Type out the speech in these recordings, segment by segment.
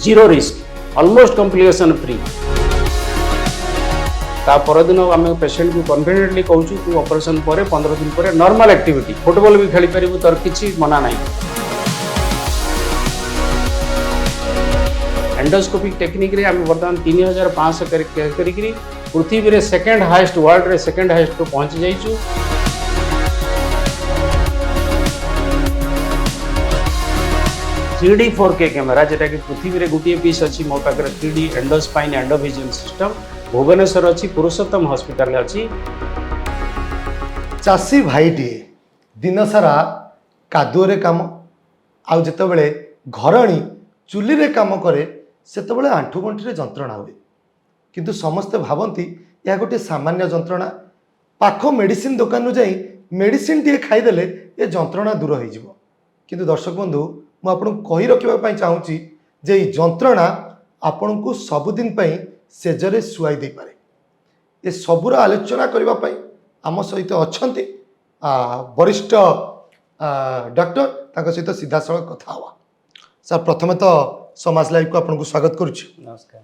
Zero risk almost complication free ता परदिन आम पेशेंट को कॉन्फिडेंटली कहूँ तू ऑपरेशन पर 15 दिन पर नॉर्मल एक्टिविटी फुटबॉल भी खेली पारू तोर किसी मना ना एंडोस्कोपिक टेक्निक रे आम बर्तमान 3500 करी पृथ्वी रे सेकंड हाईएस्ट वर्ल्ड रे सेकंड हाईएस्ट को पहुंच जाइछु 3D 4K कैमेरा जेटा कि पृथ्वी रे गोटे पीस अच्छी मो पाखे 3D एंडोस्पाइन एंडोविजन सिस्टम भुवनेश्वर अच्छी पुरुषोत्तम हॉस्पिटल अच्छी चाषी भाईटे दिन सारा कादुअरे काम आउ जितेबले घरणी चुली रे काम करे सेतबले आंठु गंठी जंत्रणा हुए किंतु समस्ते भावती यह गोटे सामान्य जंत्रणा पाख मेडिसिन दुकान नु जाई मेडिसिन टे खाईदेले ये जंत्रणा दूर हो जिवो किंतु दर्शक बंधु मु आपन कहि रखिबा पई चाहूची जे ई जंत्रणा आपन को सबुदिन पई सेजरे सुआई दे पारे ये सबुर आलोचना करबा पई आम सहित अछंती वरिष्ठ डॉक्टर ताका सहित सीधा सळख कथा हवा सर प्रथमे तो समाज लाइव को आपन को स्वागत करूची नमस्कार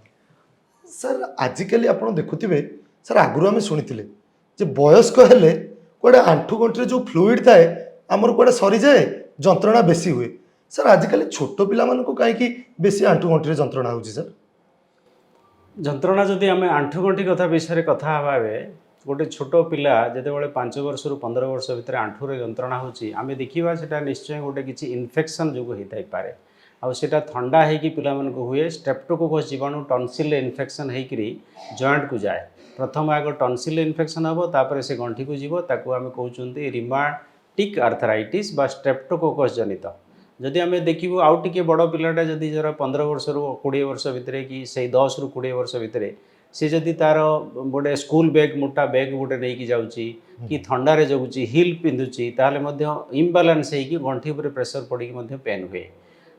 सर आजिकली आप देखुवे सर आगुरी आम शुणी जे वयस्क हेले कौटे आंठू गंठी जो फ्लूइड थाए आमर कौटे सरी जाए जंत्रणा बेसी हुए सर आजिकली छोट पिला मानक कहीं बेसी आंठू गंठी जंत्रणा हो सर जंत्रणा जदि आम आंठु गंठी कथा विषय कथा हवा गोटे छोट पिला जिते 5 वर्ष रु 15 वर्ष भितर आंठुरे जंत्रणा होची आमे देखिबा सेटा निश्चय गोटे किछि इन्फेक्शन जो होई पारे आउ सेटा ठंडा है कि पिला मन को हुए स्ट्रेप्टोकोकस जीवाणु टॉन्सिल इन्फेक्शन है जॉइंट को जाए प्रथम आग टॉन्सिल इन्फेक्शन हम तापर से गंठी को जीव ताकू आम कहते रिमाटिक आर्थराइटिस बा स्ट्रेप्टोकोकस जनित जदि आम देखू आउ टे बड़ पिलाटा जदि जरा 15 वर्ष रु 20 वर्ष भितर कि से 10 रु 20 वर्ष भितर सी जदि तार गोटे स्कूल बैग मोटा बैग गोटे नहीं जाऊँगी कि थंडारे जगुची हिल पिंधुची ताहले इम्बालांस होगी गंठी उपर प्रेसर पड़ी पेन हुए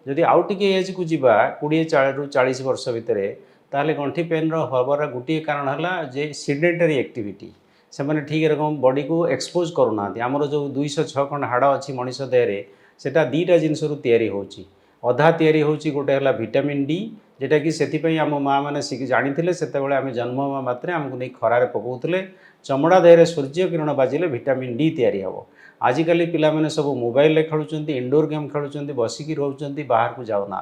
जदि आउ टे एज को जीवा 20 रु 40 वर्ष भितर ताहले गंठी पेन हबार गोटे कारण है जे सीडेंटरी एक्टिविटी से मैंने ठीक रकम बॉडी को एक्सपोज करूना आमर जो 206 खंड हाड़ अच्छी मनीष देह सेटा दीटा जिनस तैयारी होची अधा तैयारी होची गोटे है विटामिन डी जेटा कि से आम माँ मैंने जानी से आम जन्म हवा मात्रे आमको नहीं खरारे पकाउले चमड़ा देहरे सूर्य किरण बाजिले विटामिन डी तैयारी हम आजिकल पिलाने सब मोबाइल खेलुंट इंडोर गेम खेलुंट बसिकी रोच बाहर को जाऊना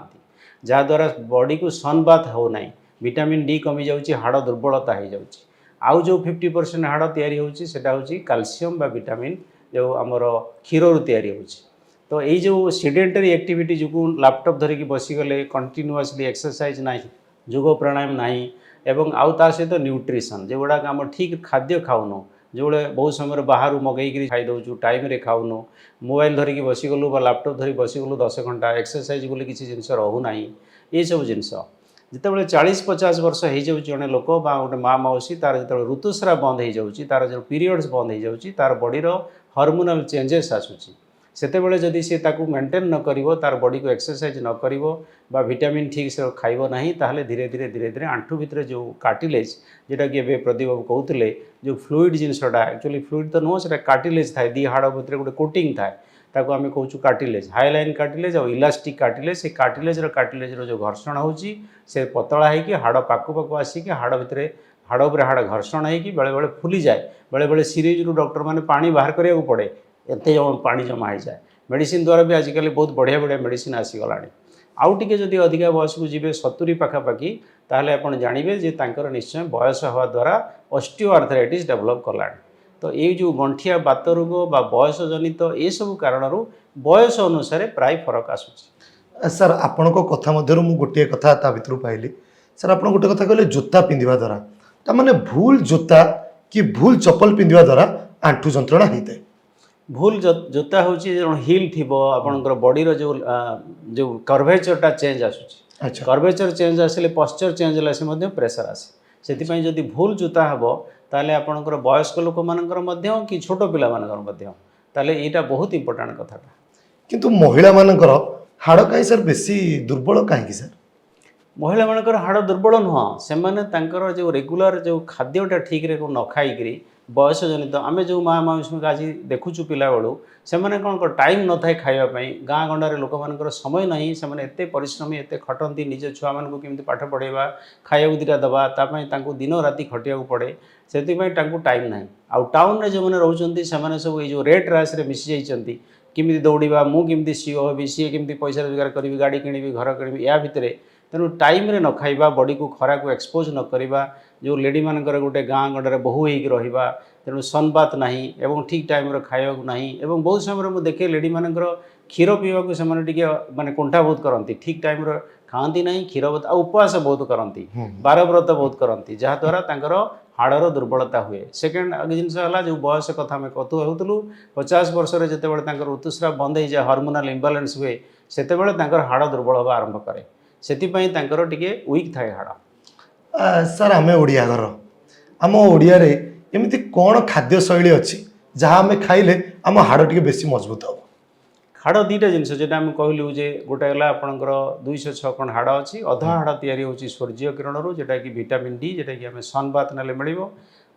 जहाद्वारा बॉडी को सन बाथ होना विटामिन डी कमी जाऊँगी हाड़ दुर्बलता हो जाऊँगी आउ जो 50% हाड़ तैयारी होची सेटा होची कैल्शियम बा विटामिन जो आमर क्षीर रु तैयारी होची तो ये जो सीडेंटरी एक्टिविटी जो लैपटॉप धरिकी बसीगले कंटिन्यूअसली एक्सरसाइज ना योग प्राणायाम ना एवं आउ ता सहित न्यूट्रिशन जो गुड़ाक आम ठीक खाद्य खाऊनु जो बहुत समय बाहर मगैक खाई दौचु टाइम रे खाऊनु मोबाइल धरिकी बसीगलु बा लैपटॉप धरी बसीगलु 10 घंटा एक्सरसाइज बोली किसी जिनस रोना ये सब जिनस जितेबाला 40-50 वर्ष हो जाऊँ जड़े लोक बा गोटे माँ मौसी तार जो ऋतुस्राव बंद हो जाऊँगी तार जो पीरियड्स बंद हो जाऊँगी तार बॉडीर हार्मोनल चेंजेस आसूची सेतेबेले जदि सी ताकू मेंटेन न करिवो तार बॉडी को एक्सरसाइज न करिवो बा विटामिन ठीक से खाइबो नहीं ताहले धीरे धीरे आंठू भितर जो कार्टिलेज जेटा कि एबे प्रदीप बाबू कहउतले जो फ्लूइड जिनसटा एक्चुअली फ्लूइड तो नुह सेटा कार्टिलेज थाए दी हाड़ भितर गोटे कोटिंग थाए ताकू आम कहूँ कार्टिलेज हाईलाइन कार्टिलेज और इलास्टिक कार्टिलेज से कार्टिलेज जो घर्षण होची से पतला है हाड़ पाकु पाकु आसिक हाड़ भितर हाड़ उपर हाड़ घर्षण है बेले बेले फुली जाए बेले बेले सीरीज रु डॉक्टर मैंने पानी बाहर करिया को पड़े एत पानी जमा हो जाए मेडिसिन द्वारा भी आजिकल बहुत बढ़िया बढ़िया मेडिसिन आसीगला आउ टे जदि अधिका बयस को जी 70 पाखापाखि ताहले आपण जानवे जे तांकर निश्चय बयस हवा द्वारा ऑस्टियोआर्थराइटिस डेवलप कला तो ये जो गंठिया बात रोग बा बयस जनित ये सब कारण बयस अनुसार प्राय फरक आसूची सर आपण कथा मध्य मु गोटे कथा ता भितर पाइली सर आप गोटे कथा कहले जोता पिंधिबा द्वारा ता माने भूल जोता कि भूल चप्पल पिंधिबा द्वारा आंठू जंत्रणा होता है भूल जोता हूँ हिल थी आपंकर बॉडी जो जो कर्वेचरटा change आसूँ curvature change आसिले Pasteur change है प्रेसर आसे से जदि भूल जोता हम ताले आपंकर वयस्क लोक मानकर कि छोट पिला ताले यहाँ बहुत इंपोर्टाट कथाटा किंतु महिला मानकर हाड़ कहीं सर बेसी दुर्बल कहीं सर महिला मानकर हाड़ दुर्बल नुह से जो रेगुलर जो खाद्यटा ठीक रे न खाई बयस जनित आम जो माँ माउसी आज देखुचु पिला बेलू से कौन टाइम न थाए खावाई गाँ गंडार लोक मान समय ना से एत परिश्रमी एत खटती निज छुआ मान केमी पाठ पढ़ेवा खाया दीटा दवा दिन राति खटिया पड़े से टाइम ना आउ टाउन में जो मैंने रोचे से सब ये रेट रास मिसी जाइए किमी दौड़ा मुझे सीओ हेबी सी केमी पैसा रोजगार करी गाड़ी किणी घर किणी या भितर तेणु टाइम न खाଇବା बॉडी को खरा को एक्सपोज न करवा जो लेडी मानकर गोटे गाँ गंडार बहु हो रहा तेणु सनबात ना एवं ठीक टाइम खाया ना एवं बहुत समय मुझे देखे लेडी मानकर क्षीर पीवा से माने कुंठा बहुत करती ठीक टाइम खाती ना क्षीर उपवास बहुत करती बार व्रत बहुत करती जहाद्वारा हाड़र दुर्बलता हुए सेकेंड जिनस जो बयस कथा आम कहूँ 50 वर्ष जो ऋतुस्राव बंद हो जाए हार्मोनाल इम्बालांस हुए से हाड़ दुर्बल हवा आरंभ करे से टिके वीक थाए हाड़ सर आम ओडिया घर आम ओडिया रे एमती कौन खाद्य शैली अच्छी जहाँ आम खाइले आम हाड़ टिके बेसी मजबूत हम हाड़ दुईटा जिनस जोटा आम कहलु जे गोटे है आपंकर 206 खंड हाड़ अच्छी अधा हाड़ या सूर्य किरण जोटा कि विटामिन डी जोटा कि आम सनबात ना मिल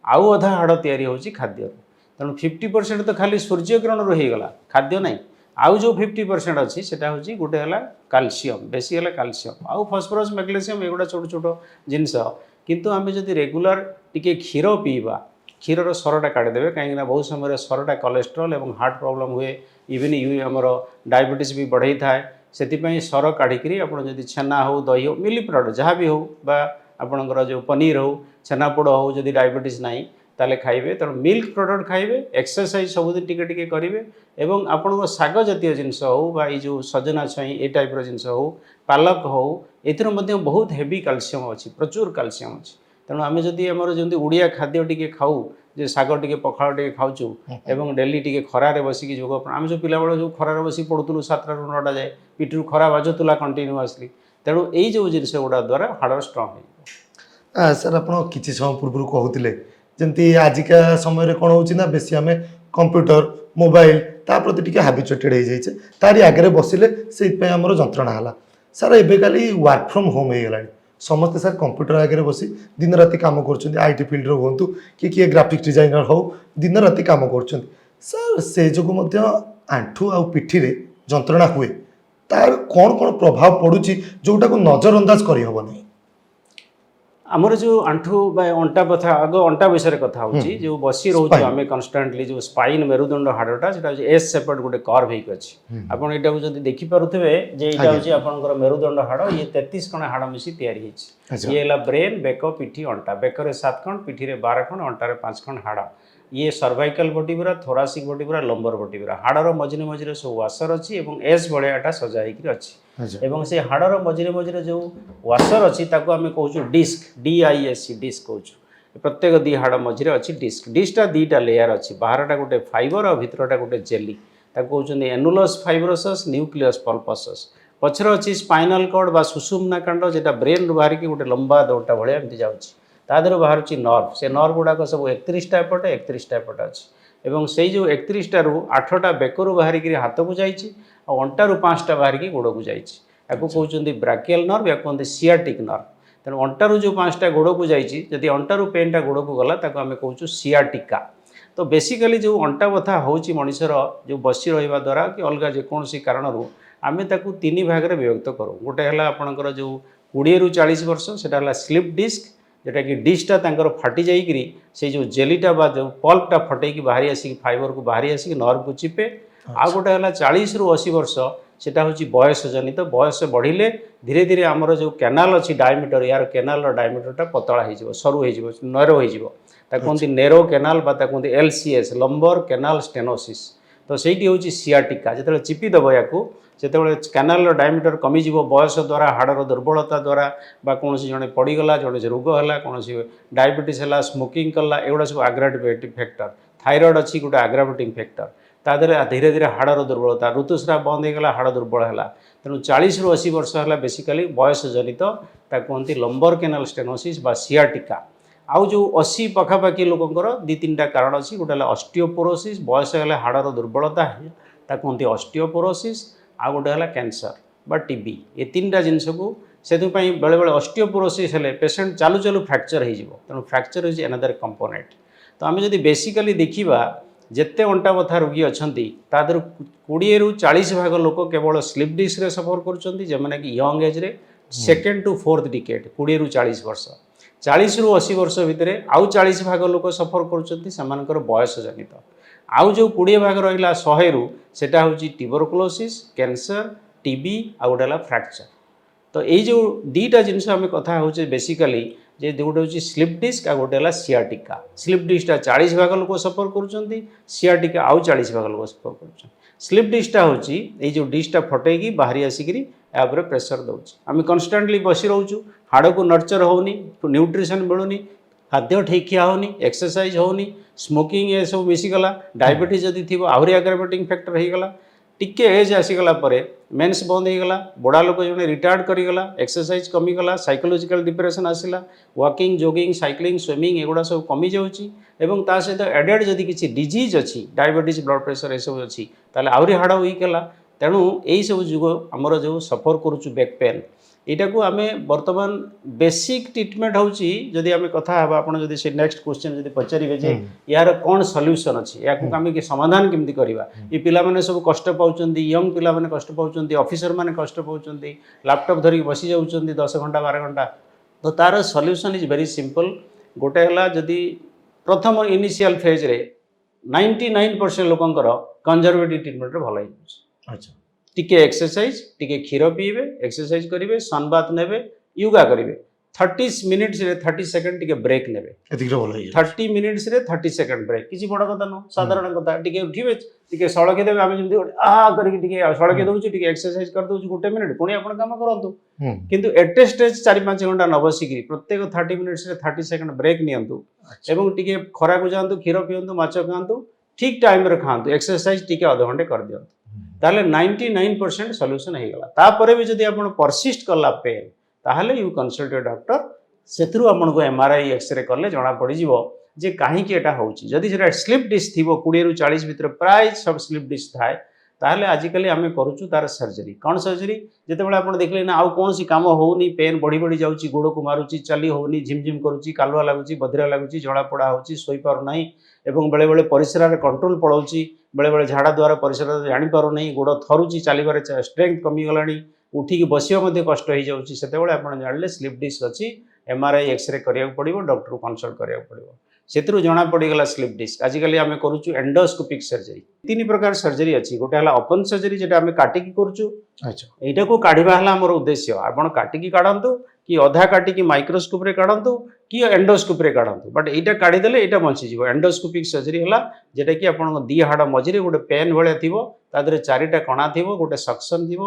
आउ अधा हाड़ या खाद्य तेणु 50% तो खाली सूर्य किरण होगा खाद्य ना आउ जो 50% अच्छी से हूँ गोटे है कैल्शियम बेसी है कैल्शियम आउ फस्फरस मैग्नेशियम एगुड़ा छोट छोट जिनस किंतु आम जब रेगुलर टिके क्षीर पीवा क्षीर सरटा काढ़ीदेवे कहीं बहुत समय सरटा कोलेस्ट्रॉल और हार्ट प्रॉब्लम हुए इवन आमर डायबिटीज भी बढ़ई थाए से सर काढ़ी आप छेना हो दही हो मिल्क प्रोडक्ट जहाँ भी हो आपणकर जो पनीर हो छेनापोड़ हो जदि डायबिटीज ना ताले खाइबे तेणु मिल्क प्रोडक्ट खाइबे एक्सरसाइज सबुदिन टिके टिके करेंगे एवं आपण शाग जातीय जिनस हो जो सजना छई ए टाइप जिनस हो पालक हो एथर बहुत हेवी कैल्शियम अच्छी प्रचुर कैल्शियम अच्छी तेणु आम जदि आमर जमी ओडिया खाद्य टिके खाऊ जे शाग टिके पखाड़ टिके खाऊचु एवं डेली टिके खरारे बसिकी जोग आम जो पिला बेला जो खरारे बसी पढ़ुलू 7 रू 9टा जाए पिठू खरा बाजुला कंटिन्यूअसली तेणु यही जो जिनस गुड़ा द्वारा हाड़ स्ट्रंग हो सर आप किसी समय पूर्व कहते जमी आजिका समय कौन हो बेसी आम कंप्यूटर मोबाइल ता प्रति टिके हाबिचुएटेड हो जाइए तारी आगे बसिले से आमर जंत्रणा है सर एबे काली वर्क फ्रॉम होम हो गला समस्ते सर कंप्यूटर आगे बसी दिन राति काम कर आईटी फील्ड हूँ कि किए ग्राफिक्स डिजाइनर हो दिन राति काम कर सर से जो आंठू आ पिठी रे जंत्रणा हुए तार कौन कौन प्रभाव पड़ुची जोटा को नजरअंदाज करहबनी आमर जो आंठू अंटा बथा आग अंटा विषय कथा होची जो बसी रोचे आम कन्स्टांटली जो स्पाइन मेरुदंड हाड़टा से एस सेपर्ट गोटे कर्व होइक अच्छी आपन एटा को जदी देखि पारुथबे जे एटा होची आपनकर मेरुदंड हाड़ ये 33 खण हाड़ मिसी तयारी हिच ये हला ब्रेन बेक पिठी अंटा बेकरे 7 खण पिठी रे 12 खण अंटा रे 5 खण हाड़ ये cervical vertebra thoracic vertebra lumbar vertebra हाड़र मझिरे मझिरे सब वासर अच्छी और एस भायाटा सजा होकर अच्छी एवं से हाड़र मझिरे मझिरे जो वासर अच्छी ताको आम कहूँ डिस्क DISC डिस्क कहूँ प्रत्येक दी हाड़ मझिरे अच्छी डिस्क डिस्कटा दीटा लेयर अच्छी बाहरटा गोटे फाइबर और भितरटा गोटे जेली ताको कहते एनुलस फाइब्रोसस न्यूक्लियस पल्पसस पछर अच्छी स्पाइनल कॉर्ड बा सुषुम्ना कांड जेटा ब्रेन बाहर की गोटे लंबा दौड़टा भाया एमती जाऊँगी तादर बाहर नर्व से नर्व गुड़ाक सब 31टा एपटे 31टा एपटे अच्छी एवं से जो 31टारू 8टा बेकरू बाहर हाथ को जाइए और अंटारू 5टा बाहर गोड़ को जाइए या कहते ब्राकियल नर्व या कहते सियाटिक नर्व तेणु अंटारू जो 5टा गोड़ को जाइए जदि अंटारू पेनटा गोड़ को गला आम कहूँ सियाटिका तो बेसिकाली जो अंटा बथा हो मनीषर जो बसी रहा द्वारा कि अलग जेकोसी कारण आम ताकू 3 भाग में विभक्त करूँ गोटे है आपंकर जो 20 रू 40 वर्ष से स्लिप डिस्क जोटा कि डिस्कटा तांकर फाटी जाइकरी से जो जेलीटा बा जो पल्पटा फटेकी बाहरी आसिक फाइबर को बाहरी आसिक नर्व को चिपे आ गोटे है 40 रू 80 वर्ष सेटा हूँ बयस जनित बयस बढ़िले धीरे धीरे आमर जो कैनाल अच्छी डायमीटर यार कैनाल डायमीटरटा पतला हो सरू हो नैरो हो कहते नेरो कैनाल कहते LCS लंबर कैनाल स्टेनोसिस तो सही हूँ सियाटिका जो चिपीदेव या से कैनाल डायमीटर कमिज बयस द्वारा हाड़र दुर्बलता द्वारा कौन जड़े पड़गला जड़े रोग है कौन डायबिटीज है स्मोकिंग कला एगुड़ा सब आग्रावेटिंग फैक्टर थायरॉइड अच्छी गोटे आग्रावेटिंग फैक्टर तादे धीरे धीरे हाड़र दुर्बलता ऋतुस्राव बंद होगा हाड़ दुर्बल है तेणु 40 रू 80 वर्ष है बेसिकाली बयस जनित कहते लंबर कैनाल स्टेनोसिस बा सियाटिका आउ जो 80 पखापाखि लोकंर 2-3टा कारण अच्छी गोटे ऑस्टियोपोरोसिस बयस है हाड़र दुर्बलता है कहते ऑस्टियोपोरोसिस आ गोटे है कैंसर बा टीबी ये 3टा जिनस को से बेले बेले ऑस्टियोपोरोसिस हेले पेशेंट चालू चालू फ्रैक्चर हो तेणु फ्रैक्चर इज एनादर कंपोनेंट तो आम जदि बेसिकली देखा जिते अंटा बथा रोगी अच्छा तादर 20 ରୁ 40 भाग लोक केवल स्लीप डिस्क सफर कर कि यंग एज्रे सेकेंड टू फोर्थ डिकेड 20 ରୁ 40 वर्ष 40 ରୁ 80 वर्ष भितर आउ 40 भाग लोक सफर कर बयस जनित आउ जो 20 भाग रहा 100 ରୁ सेटा हूँ ट्यूबरकुलोसिस कैंसर टीबी आ गोटे फ्रैक्चर तो ये जो दीटा जिनस आम कथा हो बेसिकली जे गोटे हूँ स्लीप डिस्क आ गोटे सियाटिका स्लीप डिस्कटा 40 भाग लोक सफर कर सियाटिका आउ 40 भाग लोक सफर कर स्लीप डिस्कटा हूँ ये जो डिस्कटा फटेगी बाहरी आसिक प्रेसर दौर आम कन्स्टांटली बसी रोचु हाड़ को नर्चर होनी न्यूट्रिशन मिलूनी खाद्य ठीक खिया होनी एक्सरसाइज होनी स्मोकिंग ये सब मिसीगला डायबिटीज जदि थी आहरी आग्रावेटिंग फैक्टर होगला टिके एज आसीगला मेन्स बंद होगला बड़ा लोक जो रिटायर्ड करीगला एक्सरसाइज कमीगला साइकोलॉजिकल डिप्रेशन आसला वॉकिंग जॉगिंग साइक्लिंग स्विमिंग एगुड़ा सब कमी जाऊँगी एवं ता सहित एडेड जदि किसी डिजीज अच्छी डायबिटीज ब्लड प्रेशर ये सब अच्छी ताले आहरी हाड़ वीक है तेणु यही सब जुग आमर जो सफर करुचु बैक पेन यहाँ को आम बर्तमान बेसिक ट्रिटमेंट होची जदि आम कथा आपड़ जदि से नेक्स्ट क्वेश्चन जदि पचारे जे यार कौन सॉल्यूशन अच्छी या आम समाधान केमती करवा ये पिला माने सब कष्ट पाँच यंग पिला माने कष्ट पाँच ऑफिसर माने कष्ट पाँच लैपटॉप धरिक बसी जाऊँच 10 घंटा 12 घंटा तो तार सॉल्यूशन इज वेरी सिंपल गोटे है जदि प्रथम इनिशियल फेज रे 99% लोकंकर कंजर्वेटिव ट्रिटमेंट भल हो अच्छा टिके एक्सरसाइज टिके क्षीर पीबे एक्सरसाइज करेंगे सनबाथ नेबे योगा करेंगे 30 मिनिट्स रे 30 सेकंड टिके ब्रेक नेबे 30 मिनिट्स रे 30 सेकंड ब्रेक किसी बड़ कथा न साधारण कथा टिके उठिबे टिके सळके देबे आमे जंदी आ करके टिके सळके दउची टिके एक्सरसाइज कर दउची 1 मिनिट पुणी आपण काम करंतु किंतु एट स्टेज 4-5 घंटा न बसिकी प्रत्येक 30 मिनिट्स रे 30 सेकंड ब्रेक नियंतु एवं टिके खरा को जानतु क्षीर पियंतु माछ खांतु ठीक टाइम रे खांतु एक्सरसाइज टिके आधा घंटे कर दियंतु ताहले 99% सॉल्यूशन होगला तापर भी जदि आप परसिस्ट कला पेन ताहले यू कंसल्ट योर डॉक्टर सेथुरु आपनको एमआरआई एक्सरे कले जना पड़ी जीवो जे काहे कि एटा होउची जदि सेटा स्लीप डिस्क थिबो 20 ରୁ 40 भितर प्राय सब स्लीप डिस्क थाए ताहले आजिकली आम करूँ तार सर्जरी कौन सर्जरी जितेबाला आप देखले ना आउ कौन काम होनी पेन बढ़ी बढ़ी जाऊँगी गोड़ को मारुची चली होनी झिमझिम करुच्ची कालुआ लगुच बधिरा लगुच जड़ापड़ा होची शोई पारु नाही एवं बेले बेले परिस्रार कंट्रोल पड़ाऊँगी बेले बेले झाड़ा द्वारा परिस्रा जापर नहीं गोड़ थरुची चलबार स्ट्रेंथ कमीगलानी उठिकी बसवा कष्ट हो जाऊँगी से जानले स्लीप डिस्क अच्छी एमआरआई एक्सरे करा पड़ो डॉक्टर को कनसल्ट करा पड़ो से जना पड़गला स्लीप डिस्क आजिकल आम करूँ एंडोस्कोपिक सर्जरी 3 प्रकार सर्जरी अच्छी गोटे है ओपन सर्जरी जेटा आम काटिकी करूँ अच्छा यहाँ को काढ़ा है मोर उद्देश्य आपड़ काटिकी काढ़तु कि अधा काटिकी माइक्रोस्कोप रे काढ़तु कि एंडोस्कोप रे काढ़तु बट यहाँ काढ़ीदे यहाँ बंचीज एंडोस्कोपिक सर्जरी है जेटा कि आप दी हाड़ मझे गोटे पेन भाया थी तादरे 4टा कणा थी गोटे सक्शन थी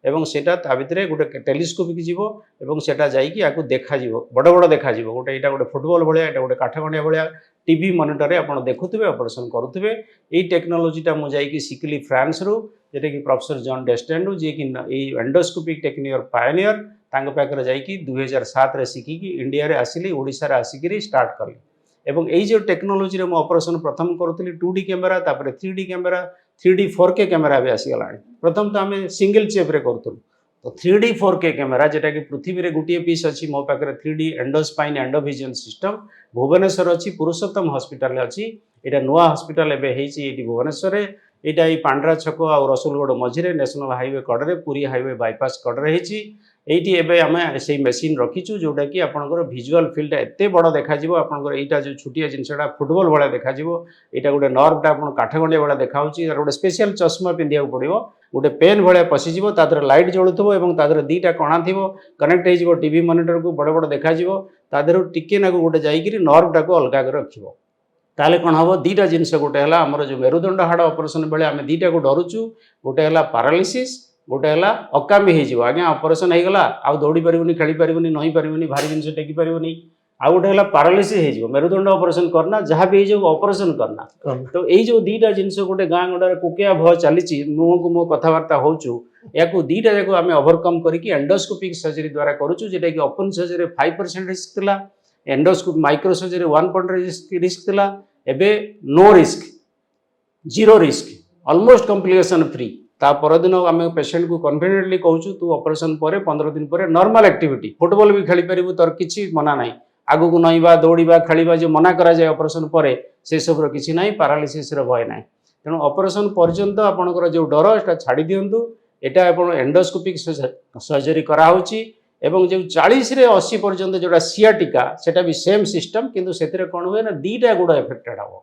एवं सेटा ता भितर गोटे टेलीस्कोपिक जीवो एवं सेटा जाइकी याकू देखा बड़ बड़ देखा गोटे यहाँ गोटे फुटबॉल भाया यहाँ गोटे काठगंडिया भाया टीवी मॉनिटर आप देखुवे ऑपरेशन करुवे यही टेक्नोलोजीटा मुझे शिखली फ्रांस रू जेटा कि प्रोफेसर जॉन डेस्टेंडू जी कि एंडोस्कोपिक टेक्निक पायनियर पाखे जाकि 2007 रे शिखिकी इंडिया रे आसिली ओडिशा रे आसिकी स्टार्ट कली एवं यही जो टेक्नोलोजी रे ऑपरेशन प्रथम करुली 2D कैमेरा तापर 3D camera 3D 4K camera भी आसीगला प्रथम तो आम सिंगल चेप रे करूँ तो 3D 4K कैमेरा जेटा कि पृथ्वी में गोटे पीस अच्छी मो पाखे 3D एंडोस्पाइन एंडोविजन सिस्टम भुवनेश्वर अच्छी पुरुषोत्तम हॉस्पिटल अच्छी यहाँ नुआ हॉस्पिटल एवं भुवनेश्वर यहाँ ये पांड्रा छक आ रसुलगढ़ मझिरे नेशनल हाईवे कड़े पुरी हाईवे बाईपास कड़े ये आम से मेसीन रखीचु जोटा कि आपंकर भिजुआल फिल्ड एत बड़ देखा आपंकर यहाँ जो छुटिया जिनसा फुटबॉल भाया देखा यहाँ गोटे नर्वटा आप काठगंडिया भाया देखा गोटे स्पेशल चश्मा पिंधा पड़ो गोटे पेन भाया पशिज तादर लाइट जलुव और तादर 2टा कणा थी कनेक्ट हो टीवी मॉनिटर को बड़ बड़ देखा तादर टिके नाक गोटे जाकि नर्वटा को अलग रखिब ताले कौन हम 2टा जिनस गोटे है आमर जो मेरुदंड हाड़ ऑपरेशन बेले आम 2टा को डरुचु गोटे है पारालिसिस गोटे है अकामी हो आज्ञा ऑपरेशन होगला आउ दौड़ी पारिबनी खेली पारिबनी नई पारिबनी भारी जिन टेकी पारिबनी आउ गोटे है पारालिसिस हो मेरुदंड ऑपरेशन करना जहाँ भी हो ऑपरेशन करना तो यही जो 2टा जिनस गोटे गाँ गंडार कुकिया भय चली मुह को मुह कथबार्ता होचु या 2टा जाक आम ओवरकम करके एंडोस्कोपिक सर्जरी द्वारा करूँ जेटा कि ओपन सर्जरी 5% रिस्क थिला एंडोस्कोप माइक्रो सर्जरी 1% रिस्क थिला एबे no risk 0 risk almost complication free ता परदिन आम पेशेंट को कॉन्फिडेंटली कहूँ तू ऑपरेशन पर 15 दिन पर नॉर्मल एक्टिविटी फुटबॉल भी खेली पारिबु तोर किछि मना नाही आगु नईबा दौड़ा खेलवा जो मना करा जाए ऑपरेशन पर से सब किसी ना पारालिसिस भय ना तेणु ऑपरेशन पर्यंत आपंकर जो डर एटा छाड़ी दिंतु एटा आप एंडोस्कोपिक सर्जरी कराऊँच एवं जो 40 रे 80 पर्यंत जोटा सियाटिका सेटा भी सेम सिस्टम किंतु से कौन हुए ना दीटा गुड़ एफेक्टेड हम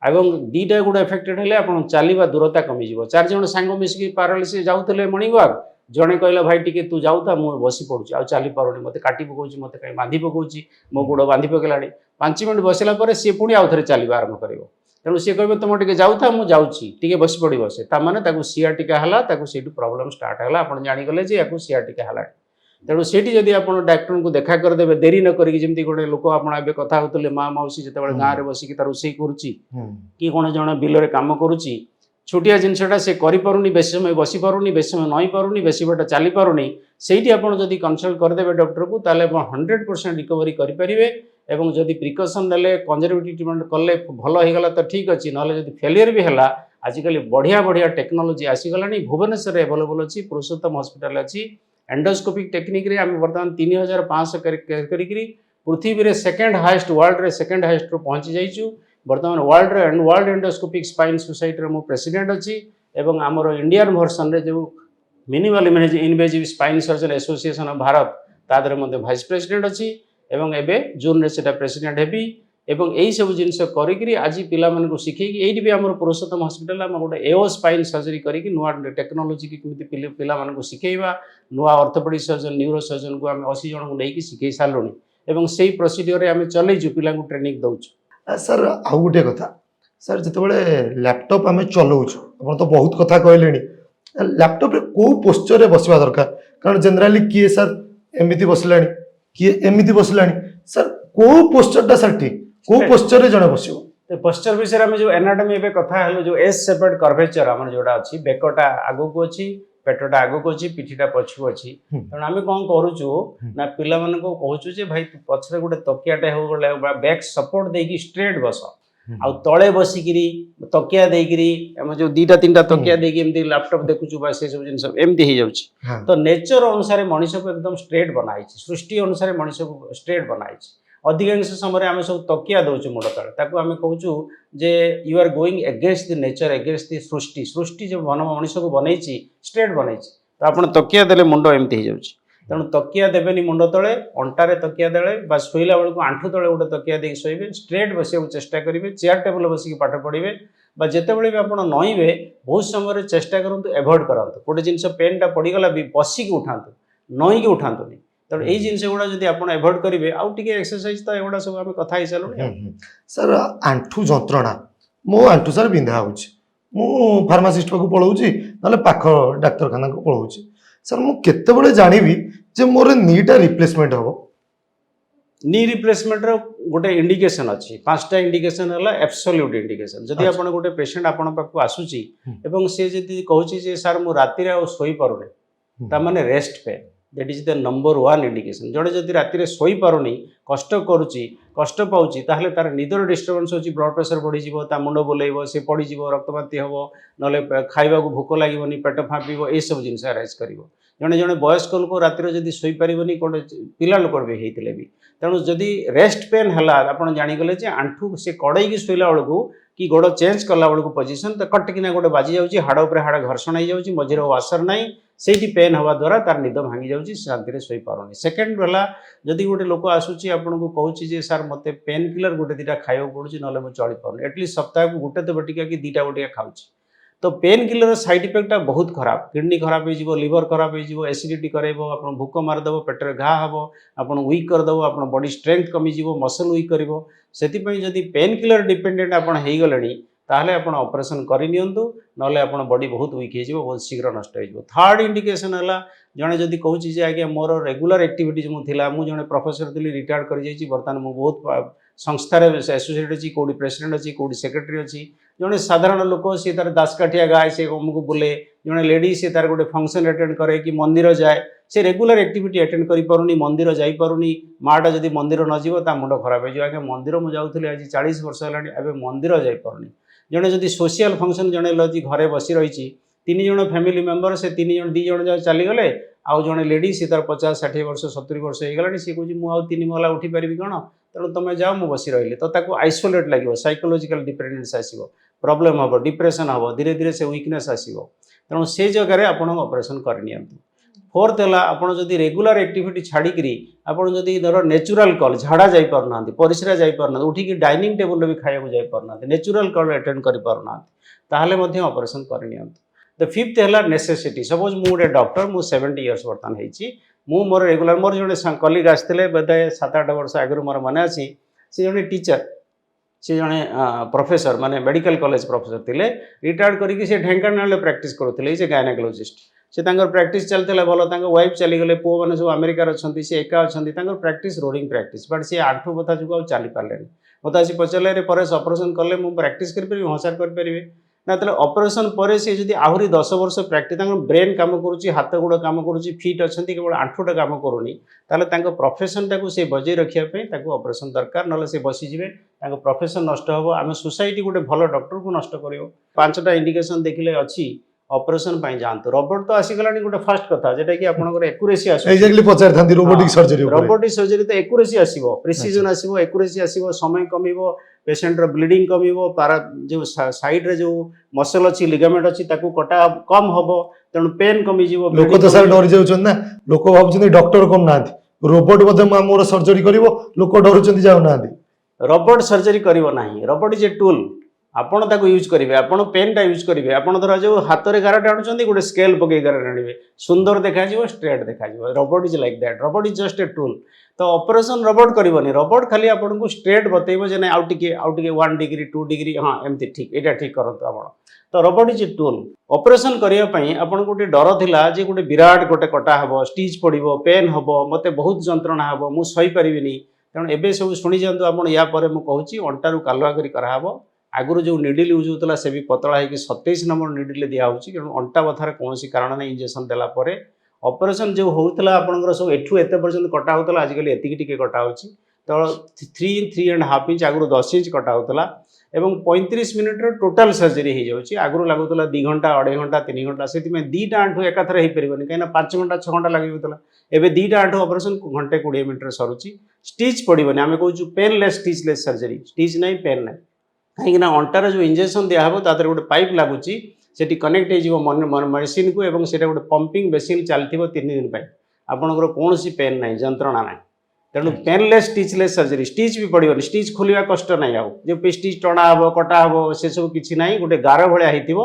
एवं दीटा गुड़ एफेक्टेड हेले आप चलवा दूरता कमिज 4 जन सांग मिसिक पारालिसिस जाऊे मर्निंग वाक जड़े कहला भाई टी तू जाऊता मुझे बसी पड़ुची आ चली पारुनी मत काटी पकाउची मत कहीं बांधि पकाउची मो गोड़ बांधि पकेला 5 मिनट बसला सी पुणी आउ थे चलवा आरंभ कर तेणु सी कह तुम टे जाऊता मुझे जाऊँगी बसी पड़ो से ताने सियाटिका है से प्रोब्लेम स्टार्ट है आप जाणीगले या सियाटिका है तेणु से आप डाक्टर को देखा करदे देरी न करी गोटे लोक आप कथा होते माँ मौसी जो गाँव में बसिक रोसे करुच्ची कि कौन जन बिल कम करुच्ची छोटिया जिनसटा से करें बेस समय बसी पारुनी बेस समय नई पारुनी बेस बाट चली पारुनी से आपड़ी कनसल्ट करदे डॉक्टर को ताले 100% रिकवरी करेंगे एवं जदि प्रिकसन ने कंजरवेटिव ट्रिटमेंट कले भल होगा तो ठीक अच्छे ना जब फेलियर भी है आजिकल बढ़िया बढ़िया टेक्नोलोजी आसीगला भुवनेश्वर एवेलेबल अच्छी पुरुषोत्तम हॉस्पिटल अच्छी एंडोस्कोपिक टेक्निक आम बर्तमान 3500 करी पृथ्वी रे सेकेंड हाईएस्ट वर्ल्ड रे सेकेंड हाईएस्ट पहुँची जाइछु बर्तमान वर्ल्ड एंडोस्कोपिक स्पाइन सोसाइटी रे मो प्रेसिडेंट अच्छी एवं आमर इंडियन वर्सन रे जो minimal invasive spine surgeon association of Bharat Tadar Madhya vice president अच्छी एवं एबे जून रे सेटा प्रेसिडेंट हेबी एवं यही सब जिनस करी आज पिला मानकु शिखेकी एठी भी आमर पुरुषोत्तम हॉस्पिटल आम गोटे एओ स्पाइन सर्जरी करी नुआ टेक्नोलोजी की केमती पिला मानकु शिखेइबा नुआ ऑर्थोपेडिक सर्जन न्यूरो सर्जन को आम 80 जन को लेकिन शिखे सारूनी एवं से प्रोसीडियर आम चलैछु पिला ट्रेनिंग दउछु। सर आउ गोटे कथा सर जिते लैपटॉप आम चलाऊँ आप तो बहुत कथा कहले लैपटॉप रे को पोस्चर रे बसवा दरकार कारण जनरली किए सर एमती बसला किए एमती बसला सर को पोस्चर टा सर ठीक को पोस्चर रे जने बसियो पोस्चर विषय में जो एनाटॉमी एबे कथा हेलो जो एस शेपेड कर्वेचर हमर जोड़ा अछि बेकटा आगो को अछि पेटटा आगो को अछि पिठीटा पछु अछि तण आमे कोन करूछु ना पिला मन को कहूछु जे भाई तू पछरे गोटे तकियाटे हो गले बैक सपोर्ट देकी स्ट्रेट बस आ तळे बसिकिरी तकिया देकिरी हम जो दीटा तीनटा तकिया देकी एमती लैपटॉप देखुछु बा से सब जिन सब एमती हे जाउछि तो नेचर अनुसार मनुष्य को एकदम स्ट्रेट बनाइछि सृष्टि अनुसार मनुष्य को स्ट्रेट बनाइछि अधिकांश समय आम सब तकिया दौचु मुंड तले ताकू आम कहूँ जे you are going against the nature against the सृष्टि सृष्टि जो मनुष्य को बनई स्ट्रेट बनई तो आप तकिया देले मुंड एमती हो जाउछि तेणु तकिया देवेनि मुंड तले अंटारे तकिया देले बा शोला बेलू आंठू तले गोटे तकिया दे शोबे स्ट्रेट बसिया चेष्टा करेंगे चेयर टेबल बसिक पाठ पढ़े जितेबाला भी आप नईबे बहुत समय चेष्टा करूँ एभोड करूँ गोटे जिनस पेनटा पड़गला भी बसिक उठातु नईकी उठातुनि तेणु यही जिनस गुड़ा जब आप एभोड करेंगे आउ टे एक्सरसाइज तो एगुड़ा सब आम कथा सारू सर आंठू जंत्रणा मो आंठू सर बिंधा हो फार्मासीस्ट पाक पलाऊँगी ना पाख डाक्तरखाना को पलाऊँगी सर मुझे जानवी जे मोर नीटा रिप्लेसमेंट हम नी रिप्लेसमेंट गोटे इंडिकेशन अच्छी 5टा इंडिकेशन है एब्सोल्यूट इंडिकेशन जदि आप गोटे पेशेंट आपण पाखु आसूची एवं से जदि कहूँ जे सर मु राति शोई पारुनी तामाने rest pain that is the number 1 indication जड़े जदि राति शोई पारुनी कष्ट करुच्ची कष्ट पाऊँची ताहले तार निदर डिस्टर्बेंस होची ब्लड प्रेशर बढ़ी जीवो ता मुंड बुलेइबो से पड़ी जीवो रक्तपाती हबो नले खाइबा को भोक लागोनी पेट फाँपिबो ए सब जिनस अराइज करिवो जड़े जड़े वयस्क लोक रातिर जदि शोई पारिबोनी कोटे पिला लोक भी होइतिले भी तेणु जदि रेस्ट पेन है आप जाणीगले जे आंठू से कड़े शोला बेलू कि गोड़ चेंज कला बेलू पोजिशन तो कटकिना गोटे बाजी जाऊँगी हाड़ उपर हाड़ घर्षण हो जाऊँगी मझे वासर ना से पेन हवा द्वारा तार निद भांगी जाऊँगी शांति शोई पारुनी सेकेंड है जदि गोटे लोक आसूची आपन को कहूँ जे सर मत पेन किलर गोटे दीटा खाया पड़ूँ ना मुझे चली पारूनी एटलिस्ट सप्ताह को गोटे तो बटिका कि 2टा बटिका खाऊँ तो पेन किलर साइड इफेक्ट बहुत खराब किडनी खराब हो लिवर खराब हो एसिडिटी कराइब आप भूक मारदेव पेटर घा हम आप वीक करदेव आप बॉडी स्ट्रेंथ कमिज मसल वीक कर से जदि पेन किलर डिपेंडेंट आप गले ताहले आप ऑपरेशन करनियंतु नले आप बॉडी बहुत वीक हो बहुत शीघ्र नष्ट हो। थर्ड इंडिकेशन है जड़े जदि कहूँ जे आज्ञा मोर रेगुलर एक्टिविटीज मुझे जड़े प्रोफेसर थी रिटायर्ड कर बर्तमान मुझे बहुत संस्थार एसोसिएट अच्छी कौटी प्रेसिडेंट अच्छी कौटी सेक्रेटरी अच्छी जड़े साधारण लोक सी तार दासकाठिया गाए से आमको बुले जड़े लेडी सी तार गोटे फंक्शन अटेंड करे कि मंदिर जाए से रेगुलर एक्टिविटी अटेंड करें मंदिर जापरुनी माटा जदि मंदिर न जीव ता मुंड खराब हो आगे मंदिर मुझे जाऊँगी आज 40 वर्ष है मंदिर जापरुनी जड़े जदि सोशल फंक्शन जड़े लदी घरे बसी रही 3 जन फैमिली मेंबर से 3 जन 2 जन जब चलीगले आउ जड़े लेडी सी तार 50-60 वर्ष 70 वर्ष हो गला सी कहे मुझे 3 महला उठी पारि कौन ତେଣୁ ତୁମେ ଯାଅ ମୁଁ ବସି ରହିଲି ତ ତାକୁ ଆଇସୋଲେଟ୍ ଲାଗିବ, ସାଇକୋଲୋଜିକାଲ ଡିପେଣ୍ଡେନ୍ସ ଆସିବ, ପ୍ରୋବ୍ଲେମ୍ ହେବ, ଡିପ୍ରେସନ୍ ହେବ, ଧୀରେ ଧୀରେ ସେ ୱିକନେସ୍ ଆସିବ। ତେଣୁ ସେ ଜାଗାରେ ଆପଣ ଅପରେସନ୍ କରିନିଅନ୍ତୁ। ଫୋର୍ଥ ହେଲା ଆପଣ ଯଦି ରେଗୁଲାର ଆକ୍ଟିଭିଟି ଛାଡ଼ିକିରି ଆପଣ ଯଦି ଧର ନେଚୁରାଲ କଲ୍, ଝାଡ଼ା ଯାଇପାରୁନାହାନ୍ତି, ପରିସ୍ରା ଯାଇପାରୁନାହାନ୍ତି, ଉଠିକି ଡାଇନିଂ ଟେବୁଲରେ ବି ଖାଇବାକୁ ଯାଇପାରୁନାହାନ୍ତି, ନେଚୁରାଲ କଲ୍ ଆଟେଣ୍ଡ କରିପାରୁନାହାନ୍ତି, ତାହେଲେ ମଧ୍ୟ ଅପରେସନ୍ କରିନିଅନ୍ତୁ। ଦ ଫିଫ୍ଥ ହେଲା ନେସେସିଟି। ସପୋଜ ମୁଁ ଗୋଟେ ଡକ୍ଟର, ମୁଁ 70 ଇୟର୍ସ ବର୍ତ୍ତମାନ ହେଇଛି, ମୁଁ ମୋର ରେଗୁଲାର, ମୋର ଜଣେ କଲିଗ ଆସିଥିଲେ ବୋଧେ 7-8 ବର୍ଷ ଆଗରୁ, ମୋର ମନେ ଅଛି, ସେ ଜଣେ ଟିଚର, ସେ ଜଣେ ପ୍ରଫେସର, ମାନେ ମେଡ଼ିକାଲ କଲେଜ ପ୍ରଫେସର ଥିଲେ, ରିଟାୟାର୍ଡ କରିକି ସେ ଢେଙ୍କାନାଳରେ ପ୍ରାକ୍ଟିସ୍ କରୁଥିଲେ, ସେ ଗାଇନାକୋଲୋଜିଷ୍ଟ। ସେ ତାଙ୍କର ପ୍ରାକ୍ଟିସ୍ ଚାଲିଥିଲା ଭଲ, ତାଙ୍କ ୱାଇଫ୍ ଚାଲିଗଲେ, ପୁଅମାନେ ସବୁ ଆମେରିକାରେ ଅଛନ୍ତି, ସେ ଏକା ଅଛନ୍ତି, ତାଙ୍କର ପ୍ରାକ୍ଟିସ୍ ରୋଡିଂ ପ୍ରାକ୍ଟିସ୍, ବଟ୍ ସେ ଆଣ୍ଠୁ ବଥା ଯୋଗୁଁ ଆଉ ଚାଲିପାରିଲେନି। ମୋତେ ଆସି ପଚାରିଲେ ପରେ ଅପରେସନ୍ କଲେ ମୁଁ ପ୍ରାକ୍ଟିସ୍ କରିପାରିବି? ହଁ ସାର୍ କରିପାରିବେ। ନା ତାହେଲେ ଅପରେସନ୍ ପରେ ସେ ଯଦି ଆହୁରି 10 ବର୍ଷ ପ୍ରାକ୍ଟିସ୍, ତାଙ୍କର ବ୍ରେନ୍ କାମ କରୁଛି, ହାତ ଗୋଡ଼ କାମ କରୁଛି, ଫିଟ୍ ଅଛନ୍ତି, କେବଳ ଆଣ୍ଠୁଟା କାମ କରୁନି, ତାହେଲେ ତାଙ୍କ ପ୍ରଫେସନଟାକୁ ସେ ବଜାଇ ରଖିବା ପାଇଁ ତାକୁ ଅପରେସନ୍ ଦରକାର, ନହେଲେ ସେ ବସିଯିବେ, ତାଙ୍କ ପ୍ରଫେସନ୍ ନଷ୍ଟ ହେବ, ଆମେ ସୋସାଇଟି ଗୋଟେ ଭଲ ଡକ୍ଟରକୁ ନଷ୍ଟ କରିବ। 5ଟା ଇଣ୍ଡିକେସନ୍ ଦେଖିଲେ ଅଛି ଅପରେସନ୍ ପାଇଁ ଯାଆନ୍ତୁ। ରୋବୋଟ ତ ଆସିଗଲାଣି ଗୋଟେ ଫାଷ୍ଟ କଥା, ଯେଟାକି ଆପଣଙ୍କର ଏକୁରେସି ଆସିବ। ଏକ୍ଜାକ୍ଟଲି ପଚାରିଥାନ୍ତି ରୋବୋଟିକ୍ ସର୍ଜରୀ ଉପରେ। ରୋବୋଟିକ୍ ସର୍ଜରୀ ତ ଏକୁରେସି ଆସିବ, ପ୍ରିସିଜନ୍ ଆସିବ, ଏକୁରେସି ଆସିବ, ସମୟ କମିବ, ପେସେଣ୍ଟର ବ୍ଲିଡିଂ କମିବ, ଯେଉଁ ସାଇଡ୍ରେ ଯେଉଁ ମସଲ ଅଛି, ଲିଗାମେଣ୍ଟ ଅଛି, ତାକୁ କଟା କମ୍ ହେବ, ତେଣୁ ପେନ୍ କମିଯିବ। ଲୋକ ତ ସାର୍ ଡରି ଯାଉଛନ୍ତି ନା, ଲୋକ ଭାବୁଛନ୍ତି ଡକ୍ଟର କରୁନାହାନ୍ତି, ରୋବୋଟ ବୋଧେ ମୋର ସର୍ଜରୀ କରିବ, ଲୋକ ଡରୁଛନ୍ତି, ଯାଉନାହାନ୍ତି। ରୋବୋଟ ସର୍ଜରୀ କରିବ ନାହିଁ, ରୋବୋଟ ଇଜ୍ ଏ ଟୁଲ୍, ଆପଣ ତାକୁ ୟୁଜ୍ କରିବେ, ଆପଣ ପେନ୍ଟା ୟୁଜ୍ କରିବେ। ଆପଣ ଧର ଯେଉଁ ହାତରେ ଗାରଟା ଆଣୁଛନ୍ତି, ଗୋଟେ ସ୍କେଲ୍ ପକେଇ ଗାରଟା ଆଣିବେ, ସୁନ୍ଦର ଦେଖାଯିବ, ଷ୍ଟ୍ରେଟ୍ ଦେଖାଯିବ। Robot is like that, robot is just a tool. ତ ଅପରେସନ୍ ରୋବୋଟ କରିବନି, ରୋବୋଟ ଖାଲି ଆପଣଙ୍କୁ ଷ୍ଟ୍ରେଟ୍ ବତେଇବ ଯେ ନାଇଁ ଆଉ ଟିକେ 1 ଡିଗ୍ରୀ 2 ଡିଗ୍ରୀ, ହଁ ଏମିତି ଠିକ୍, ଏଇଟା ଠିକ୍ କରନ୍ତୁ ଆପଣ। ତ robot is a tool. Operation କରିବା ପାଇଁ ଆପଣଙ୍କୁ ଗୋଟେ ଡର ଥିଲା ଯେ ଗୋଟେ ବିରାଟ ଗୋଟେ କଟା ହେବ, ଷ୍ଟିଚ୍ ପଡ଼ିବ, ପେନ୍ ହେବ, ମୋତେ ବହୁତ ଯନ୍ତ୍ରଣା ହେବ, ମୁଁ ସହିପାରିବିନି। ତେଣୁ ଏବେ ସବୁ ଶୁଣିଯାଆନ୍ତୁ ଆପଣ, ୟା ପରେ ମୁଁ କହୁଛି ଅଣ୍ଟାରୁ କାଲୁଆ କରି କରାହେବ। ଆଗରୁ ଯେଉଁ ନିଡିଲ୍ ୟୁଜ୍ ହେଉଥିଲା ସେ ବି ପତଳା ହେଇକି 27 ନମ୍ବର ନିଡିଲ୍ ଦିଆହେଉଛି, ତେଣୁ ଅଣ୍ଟା ବଥାର କୌଣସି କାରଣ ନାହିଁ। ଇଞ୍ଜେକ୍ସନ୍ ଦେଲା ପରେ ଅପରେସନ୍ ଯେଉଁ ହେଉଥିଲା ଆପଣଙ୍କର ସବୁ ଏଠୁ ଏତେ ପର୍ଯ୍ୟନ୍ତ କଟା ହେଉଥିଲା, ଆଜିକାଲି ଏତିକି ଟିକେ କଟା ହେଉଛି। ତ 3.5 ଇଞ୍ଚ, ଆଗରୁ 10 ଇଞ୍ଚ କଟା ହେଉଥିଲା, ଏବଂ 35 ମିନିଟ୍ର ଟୋଟାଲ୍ ସର୍ଜରୀ ହେଇଯାଉଛି। ଆଗରୁ ଲାଗୁଥିଲା 2 ଘଣ୍ଟା, 2.5 ଘଣ୍ଟା, 3 ଘଣ୍ଟା, ସେଥିପାଇଁ 2ଟା ଆଣ୍ଠୁ ଏକାଥରେ ହେଇପାରିବନି, କାହିଁକିନା 5 ଘଣ୍ଟା 6 ଘଣ୍ଟା ଲାଗିଯାଉଥିଲା। ଏବେ 2ଟା ଆଣ୍ଠୁ ଅପରେସନ୍ ଘଣ୍ଟେ 20 ମିନିଟ୍ରେ ସରୁଛି। ଷ୍ଟିଚ୍ ପଡ଼ିବନି, ଆମେ କହୁଛୁ ପେନ୍ଲେସ୍ ଷ୍ଟିଚଲେସ୍ ସର୍ଜରୀ, ଷ୍ଟିଚ୍ ନାହିଁ, ପେନ୍ ନାହିଁ, କାହିଁକିନା ଅଣ୍ଟାର ଯେଉଁ ଇଞ୍ଜେକ୍ସନ୍ ଦିଆହେବ ତା ଦେହରେ ଗୋଟେ ପାଇପ୍ ଲାଗୁଛି, ସେଠି କନେକ୍ଟ ହେଇଯିବ ମେସିନ୍କୁ, ଏବଂ ସେଇଟା ଗୋଟେ ପମ୍ପିଂ ମେସିନ୍ ଚାଲିଥିବ 3 ଦିନ ପାଇଁ, ଆପଣଙ୍କର କୌଣସି ପେନ୍ ନାହିଁ, ଯନ୍ତ୍ରଣା ନାହିଁ। ତେଣୁ ପେନ୍ଲେସ୍ ଷ୍ଟିଚଲେସ୍ ସର୍ଜରୀ, ଷ୍ଟିଚ୍ ବି ପଡ଼ିବନି, ଷ୍ଟିଚ୍ ଖୋଲିବା କଷ୍ଟ ନାହିଁ, ଆଉ ଯେ ଷ୍ଟିଚ୍ ଟଣା ହେବ, କଟା ହେବ, ସେସବୁ କିଛି ନାହିଁ, ଗୋଟେ ଗାର ଭଳିଆ ହେଇଥିବ,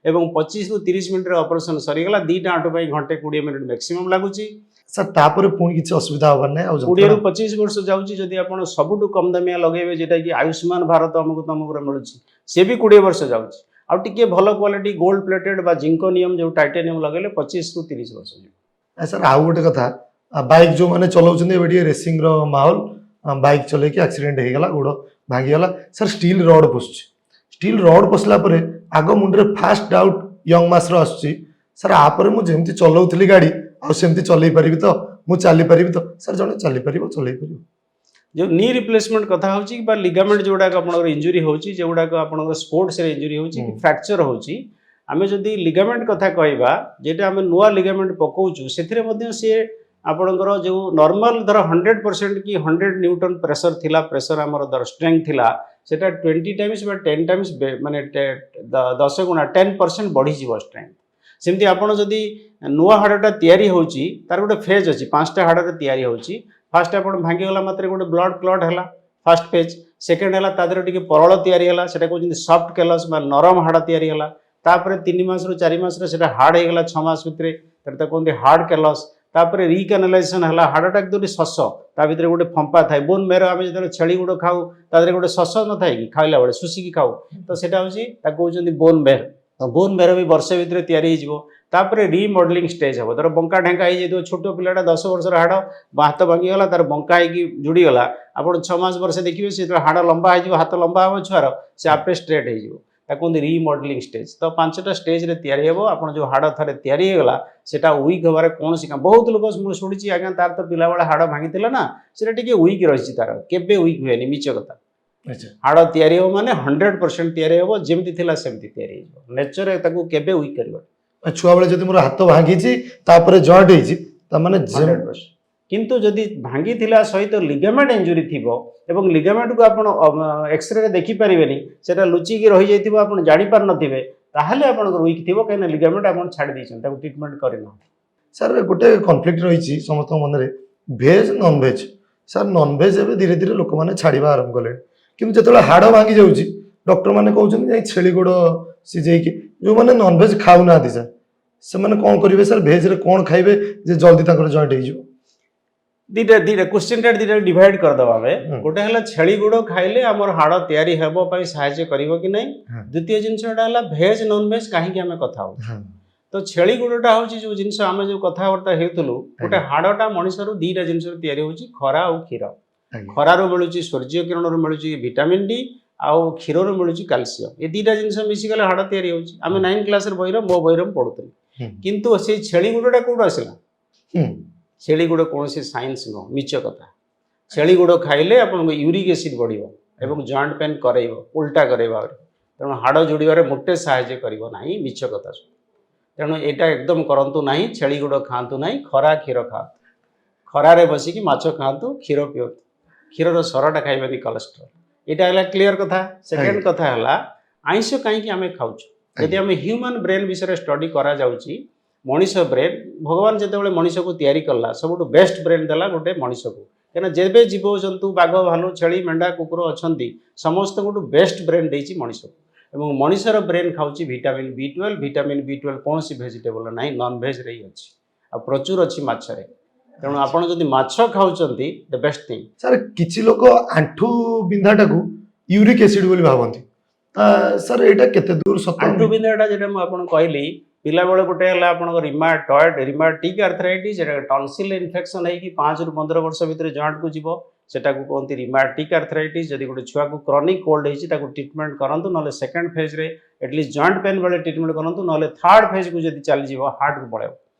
ଏବଂ 25ରୁ 30 ମିନିଟ୍ରେ ଅପରେସନ୍ ସରିଗଲା। 2ଟା ଆଣ୍ଠୁ ପାଇଁ ଘଣ୍ଟେ 20 ମିନିଟ୍ ମ୍ୟାକ୍ସିମମ୍ ଲାଗୁଛି। ସାର୍ ତାପରେ ପୁଣି କିଛି ଅସୁବିଧା ହବାର ନାହିଁ? ଆଉ 20ରୁ 25 ବର୍ଷ ଯାଉଛି, ଯଦି ଆପଣ ସବୁଠୁ କମ୍ ଦାମିଆ ଲଗେଇବେ, ଯେଟାକି ଆୟୁଷ୍ମାନ ଭାରତ ଆମକୁ ତମକୁ ମିଳୁଛି, ସେ ବି 20 ବର୍ଷ ଯାଉଛି। ଆଉ ଟିକେ ଭଲ କ୍ୱାଲିଟି ଗୋଲ୍ଡ ପ୍ଲେଟେଡ୍ ବା ଜିଙ୍କୋନିୟମ୍ ଯେଉଁ ଟାଇଟାନିୟମ୍ ଲଗେଇଲେ 25ରୁ 30 ବର୍ଷ ଯିବ। ସାର୍ ଆଉ ଗୋଟେ କଥା, ବାଇକ୍ ଯେଉଁମାନେ ଚଲାଉଛନ୍ତି, ଏବେ ଟିକେ ରେସିଂର ମାହୋଲ, ବାଇକ୍ ଚଲେଇକି ଆକ୍ସିଡେଣ୍ଟ ହେଇଗଲା, ଗୋଡ଼ ଭାଙ୍ଗିଗଲା, ସାର୍ ଷ୍ଟିଲ୍ ରଡ୍ ପଶୁଛି। ଷ୍ଟିଲ୍ ରଡ୍ ପଶିଲା ପରେ ଆଗ ମୁଣ୍ଡରେ ଫାଷ୍ଟ ଡାଉଟ୍ ୟଙ୍ଗ ମାସର ଆସୁଛି, ସାର୍ ଆପରେ ମୁଁ ଯେମିତି ଚଲାଉଥିଲି ଗାଡ଼ି ଆଉ ସେମିତି ଚଲେଇ ପାରିବି ତ, ମୁଁ ଚାଲିପାରିବି ତ? ସାର୍ ଜଣେ ଚାଲିପାରିବ, ଚଲେଇ ପାରିବ? ଯେଉଁ ନି ରିପ୍ଲେସମେଣ୍ଟ କଥା ହେଉଛି, ବା ଲିଗାମେଣ୍ଟ ଯେଉଁଗୁଡ଼ାକ ଆପଣଙ୍କର ଇଞ୍ଜୁରି ହେଉଛି, ଯେଉଁଗୁଡ଼ାକ ଆପଣଙ୍କର ସ୍ପୋର୍ଟସରେ ଇଞ୍ଜୁରି ହେଉଛି କି ଫ୍ରାକ୍ଚର ହେଉଛି, ଆମେ ଯଦି ଲିଗାମେଣ୍ଟ କଥା କହିବା, ଯେଟା ଆମେ ନୂଆ ଲିଗାମେଣ୍ଟ ପକାଉଛୁ, ସେଥିରେ ମଧ୍ୟ ସିଏ ଆପଣଙ୍କର ଯେଉଁ ନର୍ମାଲ ଧର 100% କି 100 ନ୍ୟୁଟନ୍ ପ୍ରେସର ଥିଲା, ପ୍ରେସର ଆମର ଷ୍ଟ୍ରେଙ୍ଥ ଥିଲା, ସେଟା 20 ଟାଇମ୍ସ ବା 10 ଟାଇମ୍ସ, ମାନେ 10 ଗୁଣା 10% ବଢ଼ିଯିବ ଷ୍ଟ୍ରେଙ୍ଥ। ସେମିତି ଆପଣ ଯଦି ନୂଆ ହାଡ଼ଟା ତିଆରି ହେଉଛି, ତାର ଗୋଟେ ଫେଜ୍ ଅଛି, 5ଟା ହାଡ଼ରେ ତିଆରି ହେଉଛି। ଫାଷ୍ଟ ଆପଣ ଭାଙ୍ଗିଗଲା ମାତ୍ରେ ଗୋଟେ ବ୍ଲଡ୍ କ୍ଲଟ୍ ହେଲା, ଫାଷ୍ଟ ଫେଜ୍। ସେକେଣ୍ଡ ହେଲା ତା ଦେହରେ ଟିକେ ପରଳ ତିଆରି ହେଲା, ସେଟା କହୁଛନ୍ତି ସଫ୍ଟ କେଲସ୍ ବା ନରମ ହାଡ଼ ତିଆରି ହେଲା। ତାପରେ 3 ମାସରୁ 4 ମାସରେ ସେଟା ହାର୍ଡ ହେଇଗଲା, 6 ମାସ ଭିତରେ ତାକୁ କୁହନ୍ତି ହାର୍ଡ କେଲସ୍। ତାପରେ ରିକାନାଲାଇଜେସନ୍ ହେଲା, ହାଡ଼ଟା একদম ଶସ, ତା ଭିତରେ ଗୋଟେ ଫମ୍ପା ଥାଏ, ବୋନ୍ ମେର। ଆମେ ଯେତେବେଳେ ଛେଳି ଗୋଡ଼ ଖାଉ, ତା ଦେହରେ ଗୋଟେ ଶସ ନଥାଏ କି, ଖାଇଲା ବେଳେ ଶୁଷିକି ଖାଉ, ତ ସେଟା ହେଉଛି, ତାକୁ କହୁଛନ୍ତି ବୋନ୍ ମେର। ବୋନ୍ ମେର ବି ବର୍ଷେ ଭିତରେ ତିଆରି ହେଇଯିବ। ତାପରେ ରିମଡେଲିଂ ଷ୍ଟେଜ୍ ହେବ, ଧର ବଙ୍କା ଢେଙ୍କା ହେଇଯାଇଥିବ, ଛୋଟ ପିଲାଟା 10 ବର୍ଷର ହାଡ଼, ହାତ ଭାଙ୍ଗିଗଲା, ତାର ବଙ୍କା ହେଇକି ଯୋଡ଼ିଗଲା, ଆପଣ 6 ମାସ ବର୍ଷେ ଦେଖିବେ, ସେ ଯେତେବେଳେ ହାଡ଼ ଲମ୍ବା ହେଇଯିବ, ହାତ ଲମ୍ବା ହେବ ଛୁଆର, ସେ ଆପେ ଷ୍ଟ୍ରେଟ୍ ହେଇଯିବ, ତାକୁ କୁହନ୍ତି ରିମଡେଲିଂ ଷ୍ଟେଜ୍। ତ 5ଟା ଷ୍ଟେଜ୍ରେ ତିଆରି ହେବ। ଆପଣ ଯେଉଁ ହାଡ଼ ଥରେ ତିଆରି ହେଇଗଲା, ସେଟା ୱିକ୍ ହେବାର କୌଣସି କାମ, ବହୁତ ଲୋକ ମୁଁ ଶୁଣିଛି, ଆଜ୍ଞା ତାର ତ ପିଲାବେଳେ ହାଡ଼ ଭାଙ୍ଗିଥିଲା ନା, ସେଟା ଟିକେ ୱିକ୍ ରହିଛି, ତାର କେବେ ୱିକ୍ ହୁଏନି, ମିଛ କଥା। ହାଡ଼ ତିଆରି ହେବ ମାନେ 100% ତିଆରି ହେବ, ଯେମିତି ଥିଲା ସେମିତି ତିଆରି ହେଇଯିବ, ନେଚର ତାକୁ କେବେ ୱିକ୍ କରିବ। ଛୁଆବେଳେ ଯଦି ମୋର ହାତ ଭାଙ୍ଗିଛି, ତାପରେ ଜଏଣ୍ଟ ହେଇଛି, ତାମାନେ 100%। କିନ୍ତୁ ଯଦି ଭାଙ୍ଗିଥିଲା ସହିତ ଲିଗାମେଣ୍ଟ ଇଞ୍ଜୁରି ଥିବ ଏବଂ ଲିଗାମେଣ୍ଟକୁ ଆପଣ ଏକ୍ସରେରେ ଦେଖିପାରିବେନି, ସେଟା ଲୁଚିକି ରହିଯାଇଥିବ, ଆପଣ ଜାଣିପାରୁନଥିବେ, ତାହେଲେ ଆପଣଙ୍କର ୱିକ୍ ଥିବ, କାହିଁକିନା ଲିଗାମେଣ୍ଟ ଆପଣ ଛାଡ଼ି ଦେଇଛନ୍ତି, ତାକୁ ଟ୍ରିଟମେଣ୍ଟ କରିନାହାନ୍ତି। ସାର୍ ଗୋଟେ କନଫ୍ଲିକ୍ଟ ରହିଛି ସମସ୍ତଙ୍କ ମନରେ, ଭେଜ୍ ନନଭେଜ୍। ସାର୍ ନନଭେଜ୍ ଏବେ ଧୀରେ ଧୀରେ ଲୋକମାନେ ଛାଡ଼ିବା ଆରମ୍ଭ କଲେଣି, କିନ୍ତୁ ଯେତେବେଳେ ହାଡ଼ ଭାଙ୍ଗି ଯାଉଛି ଡକ୍ଟରମାନେ କହୁଛନ୍ତି ଯାଇ ଛେଳି ଗୋଡ଼ ସିଝେଇକି, ଯେଉଁମାନେ ନନଭେଜ୍ ଖାଉନାହାନ୍ତି ସାର୍ ସେମାନେ କ'ଣ କରିବେ ସାର୍? ଭେଜ୍ରେ କ'ଣ ଖାଇବେ ଯେ ଜଲ୍ଦି ତାଙ୍କର ଜଏଣ୍ଟ ହେଇଯିବ? ଦୁଇଟା କ୍ୱେଶ୍ଚିନ୍ଟା ଦୁଇଟା ଡିଭାଇଡ୍ କରିଦେବା ଆମେ। ହୁଁ। ଗୋଟେ ହେଲା ଛେଳି ଗୋଡ଼ ଖାଇଲେ ଆମର ହାଡ଼ ତିଆରି ହେବା ପାଇଁ ସାହାଯ୍ୟ କରିବ କି ନାହିଁ। ହଁ। ଦ୍ୱିତୀୟ ଜିନିଷଟା ହେଲା ଭେଜ୍ ନନଭେଜ୍ କାହିଁକି ଆମେ କଥା ହେଉଛୁ। ହଁ। ତ ଛେଳି ଗୋଡ଼ଟା ହେଉଛି ଯେଉଁ ଜିନିଷ ଆମେ ଯେଉଁ କଥାବାର୍ତ୍ତା ହେଉଥିଲୁ, ଗୋଟେ ହାଡ଼ଟା ମଣିଷରୁ ଦୁଇଟା ଜିନିଷରୁ ତିଆରି ହେଉଛି, ଖରା ଆଉ କ୍ଷୀର। ଆଜ୍ଞା। ଖରାରୁ ମିଳୁଛି, ସୂର୍ଯ୍ୟ କିରଣରୁ ମିଳୁଛି ଭିଟାମିନ୍ ଡି, ଆଉ କ୍ଷୀରରୁ ମିଳୁଛି କ୍ୟାଲସିୟମ୍। ଏ ଦୁଇଟା ଜିନିଷ ମିଶିଗଲେ ହାଡ଼ ତିଆରି ହେଉଛି। ଆମେ 9th କ୍ଲାସରେ ବହିର ମୋ ବହିରେ ମୁଁ ପଢ଼ୁଥିଲି। ହୁଁ। କିନ୍ତୁ ସେଇ ଛେଳି ଗୋଡ଼ଟା କେଉଁଠୁ ଆସିଲା? ହୁଁ। ଛେଳି ଗୋଡ଼ କୌଣସି ସାଇନ୍ସ ନୁହଁ, ମିଛ କଥା। ଛେଳି ଗୋଡ଼ ଖାଇଲେ ଆପଣଙ୍କୁ ୟୁରିକ୍ ଏସିଡ୍ ବଢ଼ିବ ଏବଂ ଜଏଣ୍ଟ ପେନ୍ କରେଇବ, ଉଲ୍ଟା କରେଇବ ଆହୁରି। ତେଣୁ ହାଡ଼ ଯୋଡ଼ିବାରେ ମୋଟେ ସାହାଯ୍ୟ କରିବ ନାହିଁ, ମିଛ କଥା। ତେଣୁ ଏଇଟା ଏକଦମ କରନ୍ତୁ ନାହିଁ। ଛେଳି ଗୋଡ଼ ଖାଆନ୍ତୁ ନାହିଁ, ଖରା କ୍ଷୀର ଖାଆନ୍ତୁ। ଖରାରେ ବସିକି ମାଛ ଖାଆନ୍ତୁ, କ୍ଷୀର ପିଅନ୍ତୁ। କ୍ଷୀରର ସରଟା ଖାଇବାନି, କୋଲେଷ୍ଟ୍ରଲ୍। ଏଇଟା ହେଲା କ୍ଲିୟର କଥା। ସେକେଣ୍ଡ କଥା ହେଲା ଆଇଁଷ କାହିଁକି ଆମେ ଖାଉଛୁ। ଯଦି ଆମେ ହ୍ୟୁମାନ୍ ବ୍ରେନ୍ ବିଷୟରେ ଷ୍ଟଡି କରାଯାଉଛି, ମଣିଷ ବ୍ରେନ୍, ଭଗବାନ ଯେତେବେଳେ ମଣିଷକୁ ତିଆରି କଲା ସବୁଠୁ ବେଷ୍ଟ ବ୍ରେନ୍ ଦେଲା ଗୋଟେ ମଣିଷକୁ। କାହିଁକିନା ଯେବେ ଜୀବଜନ୍ତୁ, ବାଘ, ଭାଲୁ, ଛେଳି, ମେଣ୍ଢା, କୁକୁର ଅଛନ୍ତି, ସମସ୍ତଙ୍କଠୁ ବେଷ୍ଟ ବ୍ରେନ୍ ଦେଇଛି ମଣିଷକୁ। ଏବଂ ମଣିଷର ବ୍ରେନ୍ ଖାଉଛି ଭିଟାମିନ୍ B12। ଭିଟାମିନ୍ B12 କୌଣସି ଭେଜିଟେବଲ ନାହିଁ, ନନଭେଜ୍ରେ ହିଁ ଅଛି, ଆଉ ପ୍ରଚୁର ଅଛି ମାଛରେ। ତେଣୁ ଆପଣ ଯଦି ମାଛ ଖାଉଛନ୍ତି, ଦ ବେଷ୍ଟ ଥିଙ୍ଗ। ସାର୍ କିଛି ଲୋକ ଆଣ୍ଠୁ ବିନ୍ଧାଟାକୁ ୟୁରିକ୍ ଏସିଡ୍ ବୋଲି ଭାବନ୍ତି, ସାର୍ ଏଇଟା କେତେ ଦୂର ସତ? ଆଣ୍ଠୁ ବିନ୍ଧାଟା ଯେଟା ମୁଁ ଆପଣଙ୍କୁ କହିଲି, ପିଲାବେଳେ ଗୋଟେ ହେଲା ଆପଣଙ୍କ ରିମାଟିକ୍ ଆର୍ଥ୍ରାଇଟିସ୍, ଯେଟା ଟନସିଲ୍ ଇନଫେକ୍ସନ୍ ହେଇକି 5ରୁ 15 ବର୍ଷ ଭିତରେ ଜଏଣ୍ଟକୁ ଯିବ, ସେଟାକୁ କୁହନ୍ତି ରିମାଟିକ୍ ଆର୍ଥ୍ରାଇଟିସ୍। ଯଦି ଗୋଟେ ଛୁଆକୁ କ୍ରନିକ୍ କୋଲ୍ଡ ହେଇଛି, ତାକୁ ଟ୍ରିଟମେଣ୍ଟ କରନ୍ତୁ, ନହେଲେ ସେକେଣ୍ଡ ଫେଜ୍ରେ ଏଟଲିଷ୍ଟ ଜଏଣ୍ଟ ପେନ୍ ବେଳେ ଟ୍ରିଟମେଣ୍ଟ କରନ୍ତୁ, ନହେଲେ ଥାର୍ଡ ଫେଜ୍କୁ ଯଦି ଚାଲିଯିବ ହାର୍ଟକୁ ପଳେଇବ।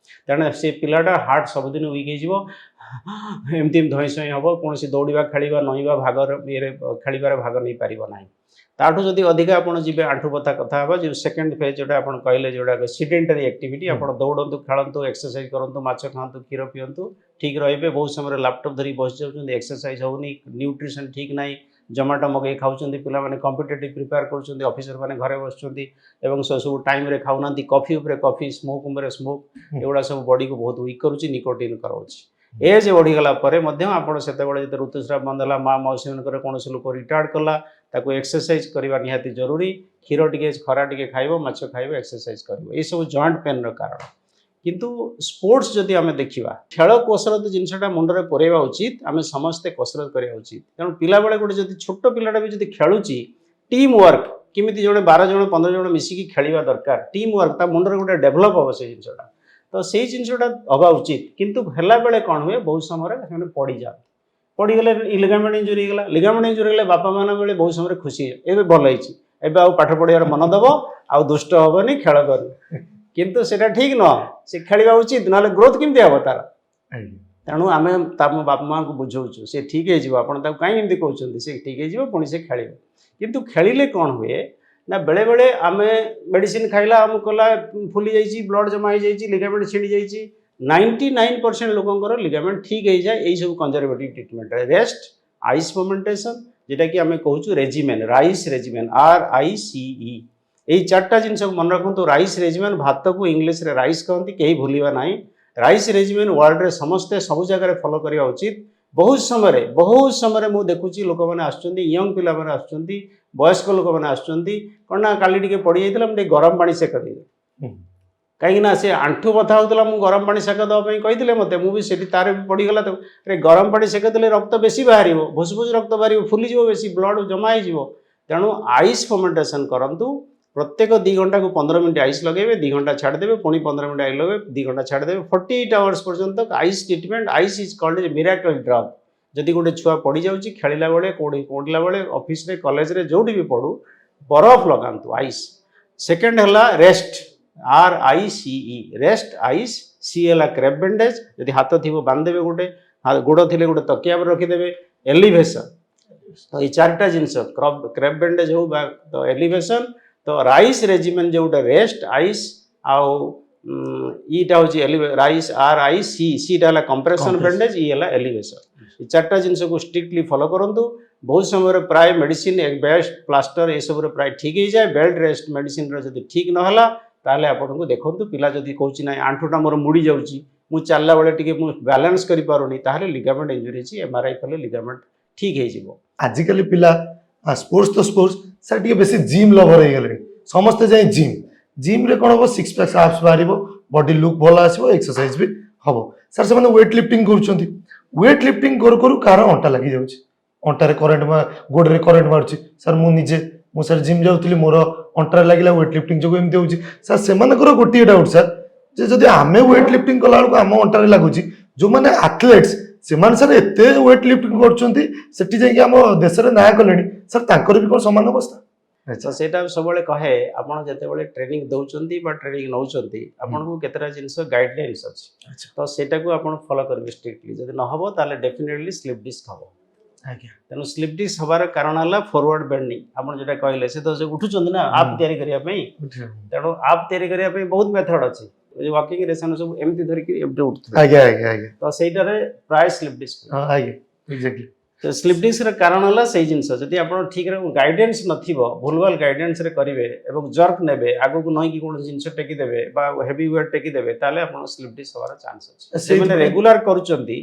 ତେଣୁ ସେ ପିଲାଟା ହାର୍ଟ ସବୁଦିନ ୱିକ୍ ହେଇଯିବ, ଏମିତି ଧଇଁ ସଇଁ ହେବ, କୌଣସି ଦୌଡ଼ିବା, ଖେଳିବା, ନଇଁବା, ଭାଗର ଇଏରେ ଖେଳିବାରେ ଭାଗ ନେଇପାରିବ ନାହିଁ। ତାଠୁ ଯଦି ଅଧିକା ଆପଣ ଯିବେ ଆଣ୍ଠୁ ବଥା କଥା ହେବା, ଯେଉଁ ସେକେଣ୍ଡ ଫେଜ୍ ଯେଉଁଟା ଆପଣ କହିଲେ, ଯେଉଁଟା ସିଡେଣ୍ଟାରୀ ଆକ୍ଟିଭିଟି, ଆପଣ ଦୌଡ଼ନ୍ତୁ, ଖେଳନ୍ତୁ, ଏକ୍ସରସାଇଜ କରନ୍ତୁ, ମାଛ ଖାଆନ୍ତୁ, କ୍ଷୀର ପିଅନ୍ତୁ, ଠିକ୍ ରହିବେ। ବହୁତ ସମୟରେ ଲାପଟପ୍ ଧରି ବସି ଯାଉଛନ୍ତି, ଏକ୍ସରସାଇଜ ହେଉନି, ନ୍ୟୁଟ୍ରିସନ୍ ଠିକ୍ ନାହିଁ, ଜମାଟୋ ମଗେଇ ଖାଉଛନ୍ତି, ପିଲାମାନେ କମ୍ପିଟେଟିଭ୍ ପ୍ରିପେୟାର କରୁଛନ୍ତି, ଅଫିସରମାନେ ଘରେ ବସୁଛନ୍ତି ଏବଂ ସେସବୁ ଟାଇମ୍ରେ ଖାଉନାହାନ୍ତି, କଫି ଉପରେ କଫି, ସ୍ମୋକ୍ ଉପରେ ସ୍ମୋକ୍, ଏଗୁଡ଼ା ସବୁ ବଡ଼ିକୁ ବହୁତ ୱିକ୍ କରୁଛି, ନିକୋଟିନ୍ କରାଉଛି। ଏଜ୍ ବଢ଼ିଗଲା ପରେ ମଧ୍ୟ ଆପଣ ସେତେବେଳେ ଯେତେ ଋତୁସ୍ରାବ ବନ୍ଦ ହେଲା, ମା ମାଉସୀମାନଙ୍କର କୌଣସି ଲୋକ ରିଟାୟାର୍ଡ଼ କଲା, ତାକୁ ଏକ୍ସରସାଇଜ କରିବା ନିହାତି ଜରୁରୀ। କ୍ଷୀର ଟିକେ, ଖରା ଟିକେ ଖାଇବ, ମାଛ ଖାଇବ, ଏକ୍ସରସାଇଜ କରିବ, ଏସବୁ ଜଏଣ୍ଟ ପେନ୍ର କାରଣ। କିନ୍ତୁ ସ୍ପୋର୍ଟସ୍ ଯଦି ଆମେ ଦେଖିବା, ଖେଳ କସରତ ଜିନିଷଟା ମୁଣ୍ଡରେ ପୁରେଇବା ଉଚିତ। ଆମେ ସମସ୍ତେ କସରତ କରିବା ଉଚିତ। ତେଣୁ ପିଲାବେଳେ ଗୋଟେ ଯଦି ଛୋଟ ପିଲାଟା ବି ଯଦି ଖେଳୁଛି, ଟିମ୍ ୱାର୍କ, କେମିତି ଜଣେ 12 ଜଣ 15 ଜଣ ମିଶିକି ଖେଳିବା ଦରକାର, ଟିମ୍ ୱାର୍କ, ତା ମୁଣ୍ଡରେ ଗୋଟେ ଡେଭଲପ୍ ହେବ ସେଇ ଜିନିଷଟା। ତ ସେଇ ଜିନିଷଟା ହେବା ଉଚିତ। କିନ୍ତୁ ହେଲାବେଳେ କ'ଣ ହୁଏ, ବହୁତ ସମୟରେ ସେମାନେ ପଡ଼ିଯାଆନ୍ତି। ପଡ଼ିଗଲେ ଲିଗାମେଣ୍ଟ ଇଞ୍ଜୁରି ହେଇଗଲା। ଲିଗାମେଣ୍ଟ ଇଞ୍ଜୁରି ହେଲେ ବାପା ମାନେ ବେଳେ ବହୁତ ସମୟରେ ଖୁସି, ଏବେ ଭଲ ହେଇଛି, ଏବେ ଆଉ ପାଠ ପଢ଼ିବାର ମନ ଦେବ, ଆଉ ଦୁଷ୍ଟ ହେବନି, ଖେଳ କରିବ। କିନ୍ତୁ ସେଟା ଠିକ୍ ନୁହଁ। ସେ ଖେଳିବା ଉଚିତ, ନହେଲେ ଗ୍ରୋଥ୍ କେମିତି ହେବ ତାର। ତେଣୁ ଆମେ ତମ ବାପା ମାଆଙ୍କୁ ବୁଝାଉଛୁ, ସେ ଠିକ୍ ହେଇଯିବ, ଆପଣ ତାକୁ କାହିଁକି ଏମିତି କହୁଛନ୍ତି, ସେ ଠିକ୍ ହେଇଯିବ, ପୁଣି ସେ ଖେଳିବ। କିନ୍ତୁ ଖେଳିଲେ କ'ଣ ହୁଏ ନା, ବେଳେବେଳେ ଆମେ ମେଡ଼ିସିନ ଖାଇଲା, ଆମକୁ କଲା, ଫୁଲି ଯାଇଛି, ବ୍ଲଡ଼ ଜମା ହେଇଯାଇଛି, ଲିଗାମେଣ୍ଟ ଛିଡ଼ି ଯାଇଛି। 99% ଲୋକଙ୍କର ଲିଗାମେଣ୍ଟ ଠିକ୍ ହେଇଯାଏ ଏଇସବୁ କନଜରଭେଟିଭ୍ ଟ୍ରିଟମେଣ୍ଟରେ। ରେଷ୍ଟ, ଆଇସ୍ ମୋମେଣ୍ଟେସନ୍, যেটাকি আমি কହୁଛୁ রেজিমেন, রাইস রেজিমেন, RICE। এই 4টা জিনিসକୁ মনে ରଖନ୍ତୁ। ରାଇସ୍ ରେଜିମେନ୍, ଭାତକୁ ଇଂଲିଶରେ ରାଇସ୍ କହନ୍ତି, କେହି ଭୁଲିବା ନାହିଁ। ରାଇସ୍ ରେଜିମେନ୍ ୱାର୍ଲଡରେ ସମସ୍ତେ ସବୁ ଜାଗାରେ ଫଲୋ କରିବା ଉଚିତ। ବହୁତ ସମୟରେ ମୁଁ ଦେଖୁଛି ଲୋକମାନେ ଆସୁଛନ୍ତି, ୟଙ୍ଗ ପିଲାମାନେ ଆସୁଛନ୍ତି, ବୟସ୍କ ଲୋକମାନେ ଆସୁଛନ୍ତି, କ'ଣ ନା କାଲି ଟିକେ ପଡ଼ିଯାଇଥିଲା, ମୁଁ ଟିକେ ଗରମ ପାଣି ସେକ ଦେଇଦେଲି। କାହିଁକିନା ସେ ଆଣ୍ଠୁ ବଥା ହେଉଥିଲା, ମୁଁ ଗରମ ପାଣି ସେକ ଦେବା ପାଇଁ କହିଥିଲେ ମୋତେ, ମୁଁ ବି ସେଠି ତାର ବି ପଡ଼ିଗଲା। ତ ଗରମ ପାଣି ସେକ ଦେଲେ ରକ୍ତ ବେଶୀ ବାହାରିବ, ଭୁସଭୁସ ରକ୍ତ ବାହାରିବ, ଫୁଲିଯିବ, ବେଶୀ ବ୍ଲଡ଼ ଜମା ହେଇଯିବ। ତେଣୁ ଆଇସ୍ ଫର୍ମେଣ୍ଟେସନ୍ କରନ୍ତୁ। ପ୍ରତ୍ୟେକ 2 ଘଣ୍ଟାକୁ 15 ମିନିଟ୍ ଆଇସ୍ ଲଗାଇବେ, 2 ଘଣ୍ଟା ଛାଡ଼ିଦେବେ, ପୁଣି 15 ମିନିଟ୍ ଆଇସ୍ ଲଗାଇବେ, 2 ଘଣ୍ଟା ଛାଡ଼ିଦେବେ, 48 ଆୱାର୍ସ ପର୍ଯ୍ୟନ୍ତ ice treatment. Ice is called A miracle drug. ଯଦି ଗୋଟେ ଛୁଆ ପଡ଼ିଯାଉଛି, ଖେଳିଲା ବେଳେ, ପଢ଼ିଲା ବେଳେ, ଅଫିସରେ, କଲେଜରେ, ଯେଉଁଠି ବି ପଢ଼ୁ, ବରଫ ଲଗାନ୍ତୁ, ଆଇସ୍। ସେକେଣ୍ଡ ହେଲା rest, RICE, rest, ice. C ହେଲା କ୍ରେପ୍ ବ୍ୟାଣ୍ଡେଜ୍, ଯଦି ହାତ ଥିବ ବାନ୍ଧିଦେବେ, ଗୋଟେ ଗୋଡ଼ ଥିଲେ ଗୋଟେ ତକିଆ ଉପରେ ରଖିଦେବେ। ଏଲିଭେସନ୍, ତ ଏଇ 4ଟା ଜିନିଷ, କ୍ରେପ୍ ବ୍ୟାଣ୍ଡେଜ୍ ହଉ ବା ତ ଏଲିଭେସନ୍, ତ ରାଇସ୍ ରେଜିମେନ୍ ଯେଉଁଟା ରେଷ୍ଟ, ଆଇସ୍ ଆଉ ଇଟା ହେଉଛି RIC ଟା ହେଲା କମ୍ପ୍ରେସନ୍ Compression. ବ୍ୟାଣ୍ଡେଜ୍, ଇ ହେଲା ଏଲିଭେସନ୍। ଏ ଚାରିଟା ଜିନିଷକୁ ଷ୍ଟ୍ରିକ୍ଟଲି ଫଲୋ କରନ୍ତୁ। ବହୁତ ସମୟରେ ପ୍ରାୟ ମେଡ଼ିସିନ୍ ବେଲ୍ଟ ପ୍ଲାଷ୍ଟର ଏସବୁରେ ପ୍ରାୟ ଠିକ୍ ହେଇଯାଏ। ବେଲ୍ଟ ରେଷ୍ଟ ମେଡ଼ିସିନ୍ର ଯଦି ଠିକ୍ ନହେଲା ତାହେଲେ ଆପଣଙ୍କୁ ଦେଖନ୍ତୁ ପିଲା ଯଦି କହୁଛି ନାହିଁ ଆଣ୍ଠୁଟା ମୋର ମୁଡ଼ି ଯାଉଛି, ମୁଁ ଚାଲିଲା ବେଳେ ଟିକେ ମୁଁ ବାଲାନ୍ସ କରିପାରୁନି, ତାହେଲେ ଲିଗାମେଣ୍ଟ ଇଞ୍ଜୁରି ହେଇଛି, MRI କଲେ ଲିଗାମେଣ୍ଟ ଠିକ୍ ହେଇଯିବ। ଆଜିକାଲି ପିଲା ସ୍ପୋର୍ଟସ ତ ସ୍ପୋର୍ଟସ ସାର୍ ଟିକେ ବେଶୀ ଜିମ୍ ଲଭର ହେଇଗଲେଣି, ସମସ୍ତେ ଯାଇ ଜିମ୍ରେ କ'ଣ ହବ, ସିକ୍ସ ପ୍ୟାକ୍ସ ଆପ୍ସ ବାହାରିବ, ବଡି ଲୁକ୍ ଭଲ ଆସିବ, ଏକ୍ସରସାଇଜ ବି ହବ। ସାର୍ ସେମାନେ ୱେଟ୍ ଲିଫ୍ଟିଂ କରୁଛନ୍ତି, ୱେଟ୍ ଲିଫ୍ଟିଂ କରୁ କରୁ କାହାର ଅଣ୍ଟା ଲାଗିଯାଉଛି, ଅଣ୍ଟାରେ କରେଣ୍ଟ, ଗୋଡ଼ରେ କରେଣ୍ଟ ମାରୁଛି। ସାର୍ ମୁଁ ସାର୍ ଜିମ୍ ଯାଉଥିଲି, ମୋର ଅଣ୍ଟାରେ ଲାଗିଲା, ୱେଟ୍ ଲିଫ୍ଟିଂ ଯୋଗୁଁ ଏମିତି ହେଉଛି। ସାର୍ ସେମାନଙ୍କର ଗୋଟିଏ ଡାଉଟ୍ ସାର୍, ଯେ ଯଦି ଆମେ ୱେଟ୍ ଲିଫ୍ଟିଂ କଲାବେଳକୁ ଆମ ଅଣ୍ଟାରେ ଲାଗୁଛି, ଯେଉଁମାନେ ଆଥଲେଟ୍ସ ସେମାନେ ସାର୍ ଏତେ ୱେଟ୍ ଲିଫ୍ଟିଂ କରୁଛନ୍ତି, ସେଠି ଯାଇକି ଆମ ଦେଶରେ ନାଁ କଲେଣି, ସାର୍ ତାଙ୍କର ବି କ'ଣ ସମାନ ଅବସ୍ଥା? ତ ସେଇଟା ସବୁବେଳେ କହେ, ଆପଣ ଯେତେବେଳେ ଟ୍ରେନିଂ ଦେଉଛନ୍ତି ବା ଟ୍ରେନିଂ ନେଉଛନ୍ତି, ଆପଣଙ୍କୁ କେତେଟା ଜିନିଷ ଗାଇଡ଼ଲାଇନ୍ସ ଅଛି, ତ ସେଇଟାକୁ ଆପଣ ଫଲୋ କରିବେ ଷ୍ଟ୍ରିକ୍ଟଲି। ଯଦି ନ ହେବ ତାହେଲେ ଡେଫିନେଟଲି ସ୍ଲିପ୍ ଡିସ୍କ ହେବ। ଆଜ୍ଞା, ତେଣୁ ସ୍ଲିପ୍ ଡିସ୍କ ହେବାର କାରଣ ହେଲା ଫରୱାର୍ଡ଼ ବେଣ୍ଡିଂ। ଆପଣ ଯେଉଁଟା କହିଲେ, ସେ ତ ଉଠୁଛନ୍ତି ନା ଆପ୍ ତିଆରି କରିବା ପାଇଁ, ତେଣୁ ଆପ୍ ତିଆରି କରିବା ପାଇଁ ବହୁତ ମେଥଡ଼ ଅଛି। ୱାକିଂରେ ସେମାନେ ସବୁ ଏମିତି ଧରିକି ଏମିତି ଉଠୁଥିବେ, ଆଜ୍ଞା ଆଜ୍ଞା ଆଜ୍ଞା ତ ସେଇଟାରେ ପ୍ରାୟ ସ୍ଲିପ୍ ଡିସ୍କ। ଆଜ୍ଞା ଏକ୍ଜାକ୍ଟଲି। ତ ସ୍ଲିପ୍ ଡିସ୍କର କାରଣ ହେଲା ସେଇ ଜିନିଷ। ଯଦି ଆପଣ ଠିକ୍ରେ ଗାଇଡେନ୍ସ ନଥିବ, ଭୁଲଭାଲ ଗାଇଡେନ୍ସରେ କରିବେ ଏବଂ ଜର୍କ ନେବେ, ଆଗକୁ ନଇକି କୌଣସି ଜିନିଷ ଟେକିଦେବେ ବା ହେଭି ୱେଟ୍ ଟେକିଦେବେ, ତାହେଲେ ଆପଣ ସ୍ଲିପ୍ ଡିସ୍କ ହେବାର ଚାନ୍ସ ଅଛି। ସେମାନେ ରେଗୁଲାର କରୁଛନ୍ତି,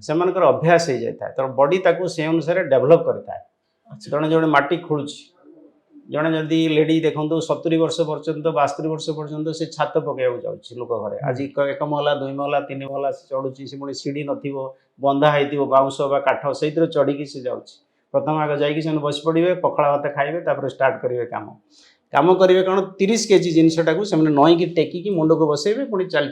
ସେମାନଙ୍କର ଅଭ୍ୟାସ ହେଇଯାଇଥାଏ, ତେଣୁ ବଡି ତାକୁ ସେ ଅନୁସାରେ ଡେଭଲପ୍ କରିଥାଏ। ଜଣେ ମାଟି ଖୋଳୁଛି, ଜଣେ ଯଦି ଲେଡି ଦେଖନ୍ତୁ 70 ବର୍ଷ ପର୍ଯ୍ୟନ୍ତ 72 ବର୍ଷ ପର୍ଯ୍ୟନ୍ତ ସେ ଛାତ ପକାଇବାକୁ ଯାଉଛି ଲୋକ ଘରେ। ଆଜି 1 ମହଲା 2 ମହଲା 3 ମହଲା ସେ ଚଢୁଛି, ସେ ପୁଣି ସିଡ଼ି ନଥିବ, ବନ୍ଧା ହେଇଥିବ ବାଉଁଶ ବା କାଠ, ସେଇଥିରେ ଚଢ଼ିକି ସେ ଯାଉଛି। ପ୍ରଥମ ଆଗ ଯାଇକି ସେମାନେ ବସି ପଡ଼ିବେ, ପଖାଳ ଭାତ ଖାଇବେ, ତାପରେ ଷ୍ଟାର୍ଟ କରିବେ କାମ କରିବେ କ'ଣ, 30 କେଜି ଜିନିଷଟାକୁ ସେମାନେ ନଈକି ଟେକିକି ମୁଣ୍ଡକୁ ବସେଇବେ, ପୁଣି ଚାଲି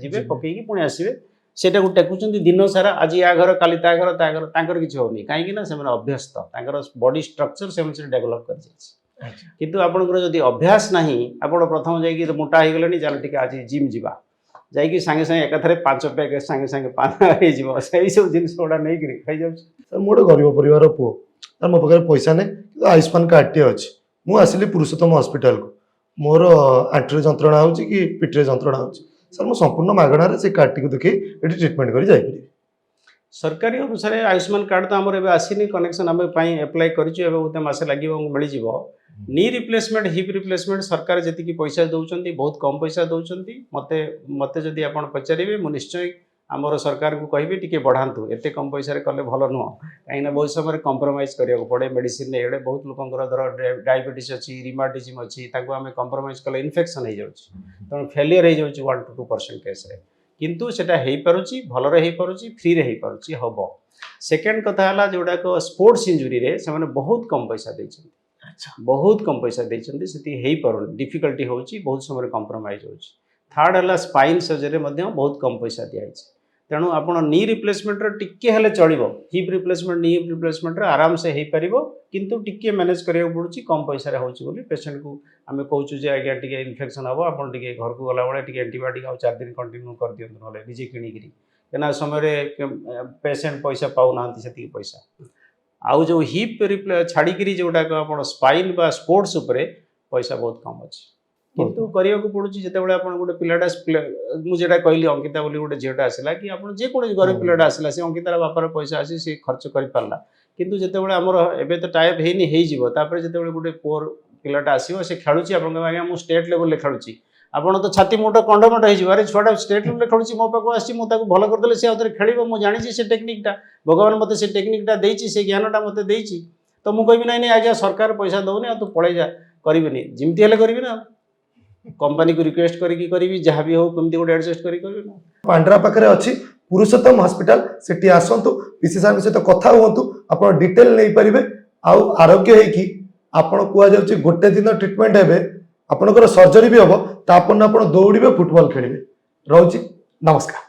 ଯିବେ, ପକେଇକି ପୁଣି ଆସିବେ। ସେଟାକୁ ଟେକୁଛନ୍ତି ଦିନ ସାରା, ଆଜି ୟା ଘର କାଲି ତା ଘର, ତାଙ୍କର କିଛି ହେଉନି, କାହିଁକି ନା ସେମାନେ ଅଭ୍ୟସ୍ତ, ତାଙ୍କର ବଡି ଷ୍ଟ୍ରକ୍ଚର ସେମାନେ ଡେଭଲପ୍ କରିଯାଇଛି। କିନ୍ତୁ ଆପଣଙ୍କର ଯଦି ଅଭ୍ୟାସ ନାହିଁ, ଆପଣ ପ୍ରଥମ ଯାଇକି ମୋଟା ହେଇଗଲେଣି, ଚାଲ ଟିକେ ଆଜି ଜିମ୍ ଯିବା, ଯାଇକି ସାଙ୍ଗେ ସାଙ୍ଗେ ଏକାଥରେ 5 ପ୍ୟାକ୍ ସାଙ୍ଗେ ହେଇଯିବ, ସେଇ ସବୁ ଜିନିଷ ଗୁଡ଼ା ନେଇକିରି ଖାଇଯାଉଛି। ସାର୍ ମୁଁ ଗୋଟେ ଗରିବ ପରିବାର ପୁଅ, ସାର୍ ମୋ ପାଖରେ ପଇସା ନାହିଁ, କିନ୍ତୁ ଆୟୁଷ୍ମାନ କାର୍ଡ଼ଟିଏ ଅଛି। ମୁଁ ଆସିଲି ପୁରୁଷୋତ୍ତମ ହସ୍ପିଟାଲକୁ, ମୋର ଆଣ୍ଠୁରେ ଯନ୍ତ୍ରଣା ହେଉଛି କି ପିଠିରେ ଯନ୍ତ୍ରଣା ହେଉଛି, ସାର୍ ମୁଁ ସମ୍ପୂର୍ଣ୍ଣ ମାଗଣାରେ ସେ କାର୍ଡ଼ଟିକୁ ଦେଖେଇ ଏଠି ଟ୍ରିଟମେଣ୍ଟ କରି ଯାଇପାରିବି। ସରକାରୀ ଅନୁସାରେ ଆୟୁଷ୍ମାନ କାର୍ଡ଼ ତ ଆମର ଏବେ ଆସିନି, କନେକ୍ସନ୍ ଆମ ପାଇଁ ଆପ୍ଲାଏ କରିଛୁ, ଏବେ ଗୋଟେ ମାସେ ଲାଗିବ ମିଳିଯିବ। ନି ରିପ୍ଲେସମେଣ୍ଟ, ହିପ୍ ରିପ୍ଲେସମେଣ୍ଟ ସରକାର ଯେତିକି ପଇସା ଦେଉଛନ୍ତି, ବହୁତ କମ୍ ପଇସା ଦେଉଛନ୍ତି। ମୋତେ ଯଦି ଆପଣ ପଚାରିବେ, ମୁଁ ନିଶ୍ଚୟ ଆମର ସରକାରଙ୍କୁ କହିବି ଟିକେ ବଢ଼ାନ୍ତୁ, ଏତେ କମ୍ ପଇସାରେ କଲେ ଭଲ ନୁହଁ, କାହିଁକିନା ବହୁତ ସମୟରେ କମ୍ପ୍ରମାଇଜ୍ କରିବାକୁ ପଡ଼େ ମେଡ଼ିସିନରେ। ଏଡ଼େ ବହୁତ ଲୋକଙ୍କର ଧର ଡାଇବେଟିସ୍ ଅଛି, ରିମାଟିଜିମ୍ ଅଛି, ତାକୁ ଆମେ କମ୍ପ୍ରମାଇଜ୍ କଲେ ଇନଫେକ୍ସନ୍ ହେଇଯାଉଛି, ତେଣୁ ଫେଲିୟର ହେଇଯାଉଛି 1 to 2% କେସ୍ରେ। କିନ୍ତୁ ସେଟା ହେଇପାରୁଛି, ଭଲରେ ହେଇପାରୁଛି, ଫ୍ରିରେ ହେଇପାରୁଛି, ହେବ। ସେକେଣ୍ଡ କଥା ହେଲା, ଯେଉଁଟାକ ସ୍ପୋର୍ଟସ୍ ଇଞ୍ଜୁରିରେ ସେମାନେ ବହୁତ କମ୍ ପଇସା ଦେଇଛନ୍ତି, ବହୁତ କମ୍ ପଇସା ଦେଇଛନ୍ତି, ସେତିକି ହେଇପାରୁନି, ଡିଫିକଲ୍ଟି ହେଉଛି, ବହୁତ ସମୟରେ କମ୍ପ୍ରମାଇଜ୍ ହେଉଛି। ଥାର୍ଡ଼ ହେଲା ସ୍ପାଇନ୍ ସର୍ଜରୀରେ ମଧ୍ୟ ବହୁତ କମ୍ ପଇସା ଦିଆଯାଇଛି। ତେଣୁ ଆପଣ ନି ରିପ୍ଲେସମେଣ୍ଟର ଟିକେ ହେଲେ ଚଳିବ, ହିପ୍ ରିପ୍ଲେସମେଣ୍ଟ ନି ହିପ୍ ରିପ୍ଲେସମେଣ୍ଟରେ ଆରାମସେ ହେଇପାରିବ, କିନ୍ତୁ ଟିକେ ମ୍ୟାନେଜ୍ କରିବାକୁ ପଡ଼ୁଛି, କମ୍ ପଇସାରେ ହେଉଛି ବୋଲି ପେସେଣ୍ଟକୁ ଆମେ କହୁଛୁ ଯେ ଆଜ୍ଞା ଟିକେ ଇନଫେକ୍ସନ୍ ହେବ, ଆପଣ ଟିକେ ଘରକୁ ଗଲାବେଳେ ଟିକେ ଆଣ୍ଟିବାୟୋଟିକ୍ ଆଉ 4 ଦିନ କଣ୍ଟିନ୍ୟୁ କରିଦିଅନ୍ତୁ, ନହେଲେ ନିଜେ କିଣିକିରି, କାହିଁକିନା ସମୟରେ ପେସେଣ୍ଟ ପଇସା ପାଉନାହାନ୍ତି ସେତିକି ପଇସା। ଆଉ ଯେଉଁ ହିପ୍ ଛାଡ଼ିକିରି ଯେଉଁଟାକ ଆପଣ ସ୍ପାଇନ୍ ବା ସ୍ପୋର୍ଟସ୍ ଉପରେ ପଇସା ବହୁତ କମ୍ ଅଛି, କିନ୍ତୁ କରିବାକୁ ପଡ଼ୁଛି। ଯେତେବେଳେ ଆପଣ ଗୋଟେ ପିଲାଟା, ମୁଁ ଯେଟା କହିଲି ଅଙ୍କିତା ବୋଲି ଗୋଟେ ଝିଅଟା ଆସିଲା, କି ଆପଣ ଯେକୌଣସି ଗରିବ ପିଲାଟା ଆସିଲା, ସେ ଅଙ୍କିତାର ବାପାର ପଇସା ଆସି ସେ ଖର୍ଚ୍ଚ କରିପାରିଲା, କିନ୍ତୁ ଯେତେବେଳେ ଆମର ଏବେ ତ ଟାଇପ୍ ହେଇଯିବ, ତାପରେ ଯେତେବେଳେ ଗୋଟେ ପୁଅର ପିଲାଟା ଆସିବ, ସେ ଖେଳୁଛି, ଆପଣ କହିବେ ଆଜ୍ଞା ମୁଁ ଷ୍ଟେଟ୍ ଲେଭେଲରେ ଖେଳୁଛି, ଆପଣ ତ ଛାତି ମୁଣ୍ଡ କଣ୍ଡମଟ ହେଇଯିବ, ଆରେ ଛୁଆଟା ଷ୍ଟେଟ୍ ଲେଭେଲରେ ଖେଳୁଛି, ମୋ ପାଖକୁ ଆସିଛି, ମୁଁ ତାକୁ ଭଲ କରିଦେଲେ ସେ ଆଉଥରେ ଖେଳିବ, ମୁଁ ଜାଣିଛି ସେ ଟେକ୍ନିକ୍ଟା, ଭଗବାନ ମୋତେ ସେ ଟେକ୍ନିକ୍ଟା ଦେଇଛି, ସେ ଜ୍ଞାନଟା ମୋତେ ଦେଇଛି, ତ ମୁଁ କହିବି ନାଇଁ ଆଜ୍ଞା ସରକାର ପଇସା ଦେଉନି, ଆଉ ତୁ ପଳେଇ ଯା, କରିବିନି, ଯେମିତି ହେଲେ କରିବି ନା, कंपनी को रिक्वेस्ट करी जहाँ भी हो कमी गोटे एडजस्ट करी पांड्रा पाखे अच्छी पुरुषोत्तम हॉस्पिटल सेठी आसतु पीसी सार सहित कथा हुंतु आप डिटेल नहीं पारे आरोग्य होगी आपन कहुच्छे गोटे दिन ट्रिटमेंट हे आपंकर सर्जरी भी हम तापर आप दौड़े फुटबॉल खेलेंगे रोचे नमस्कार।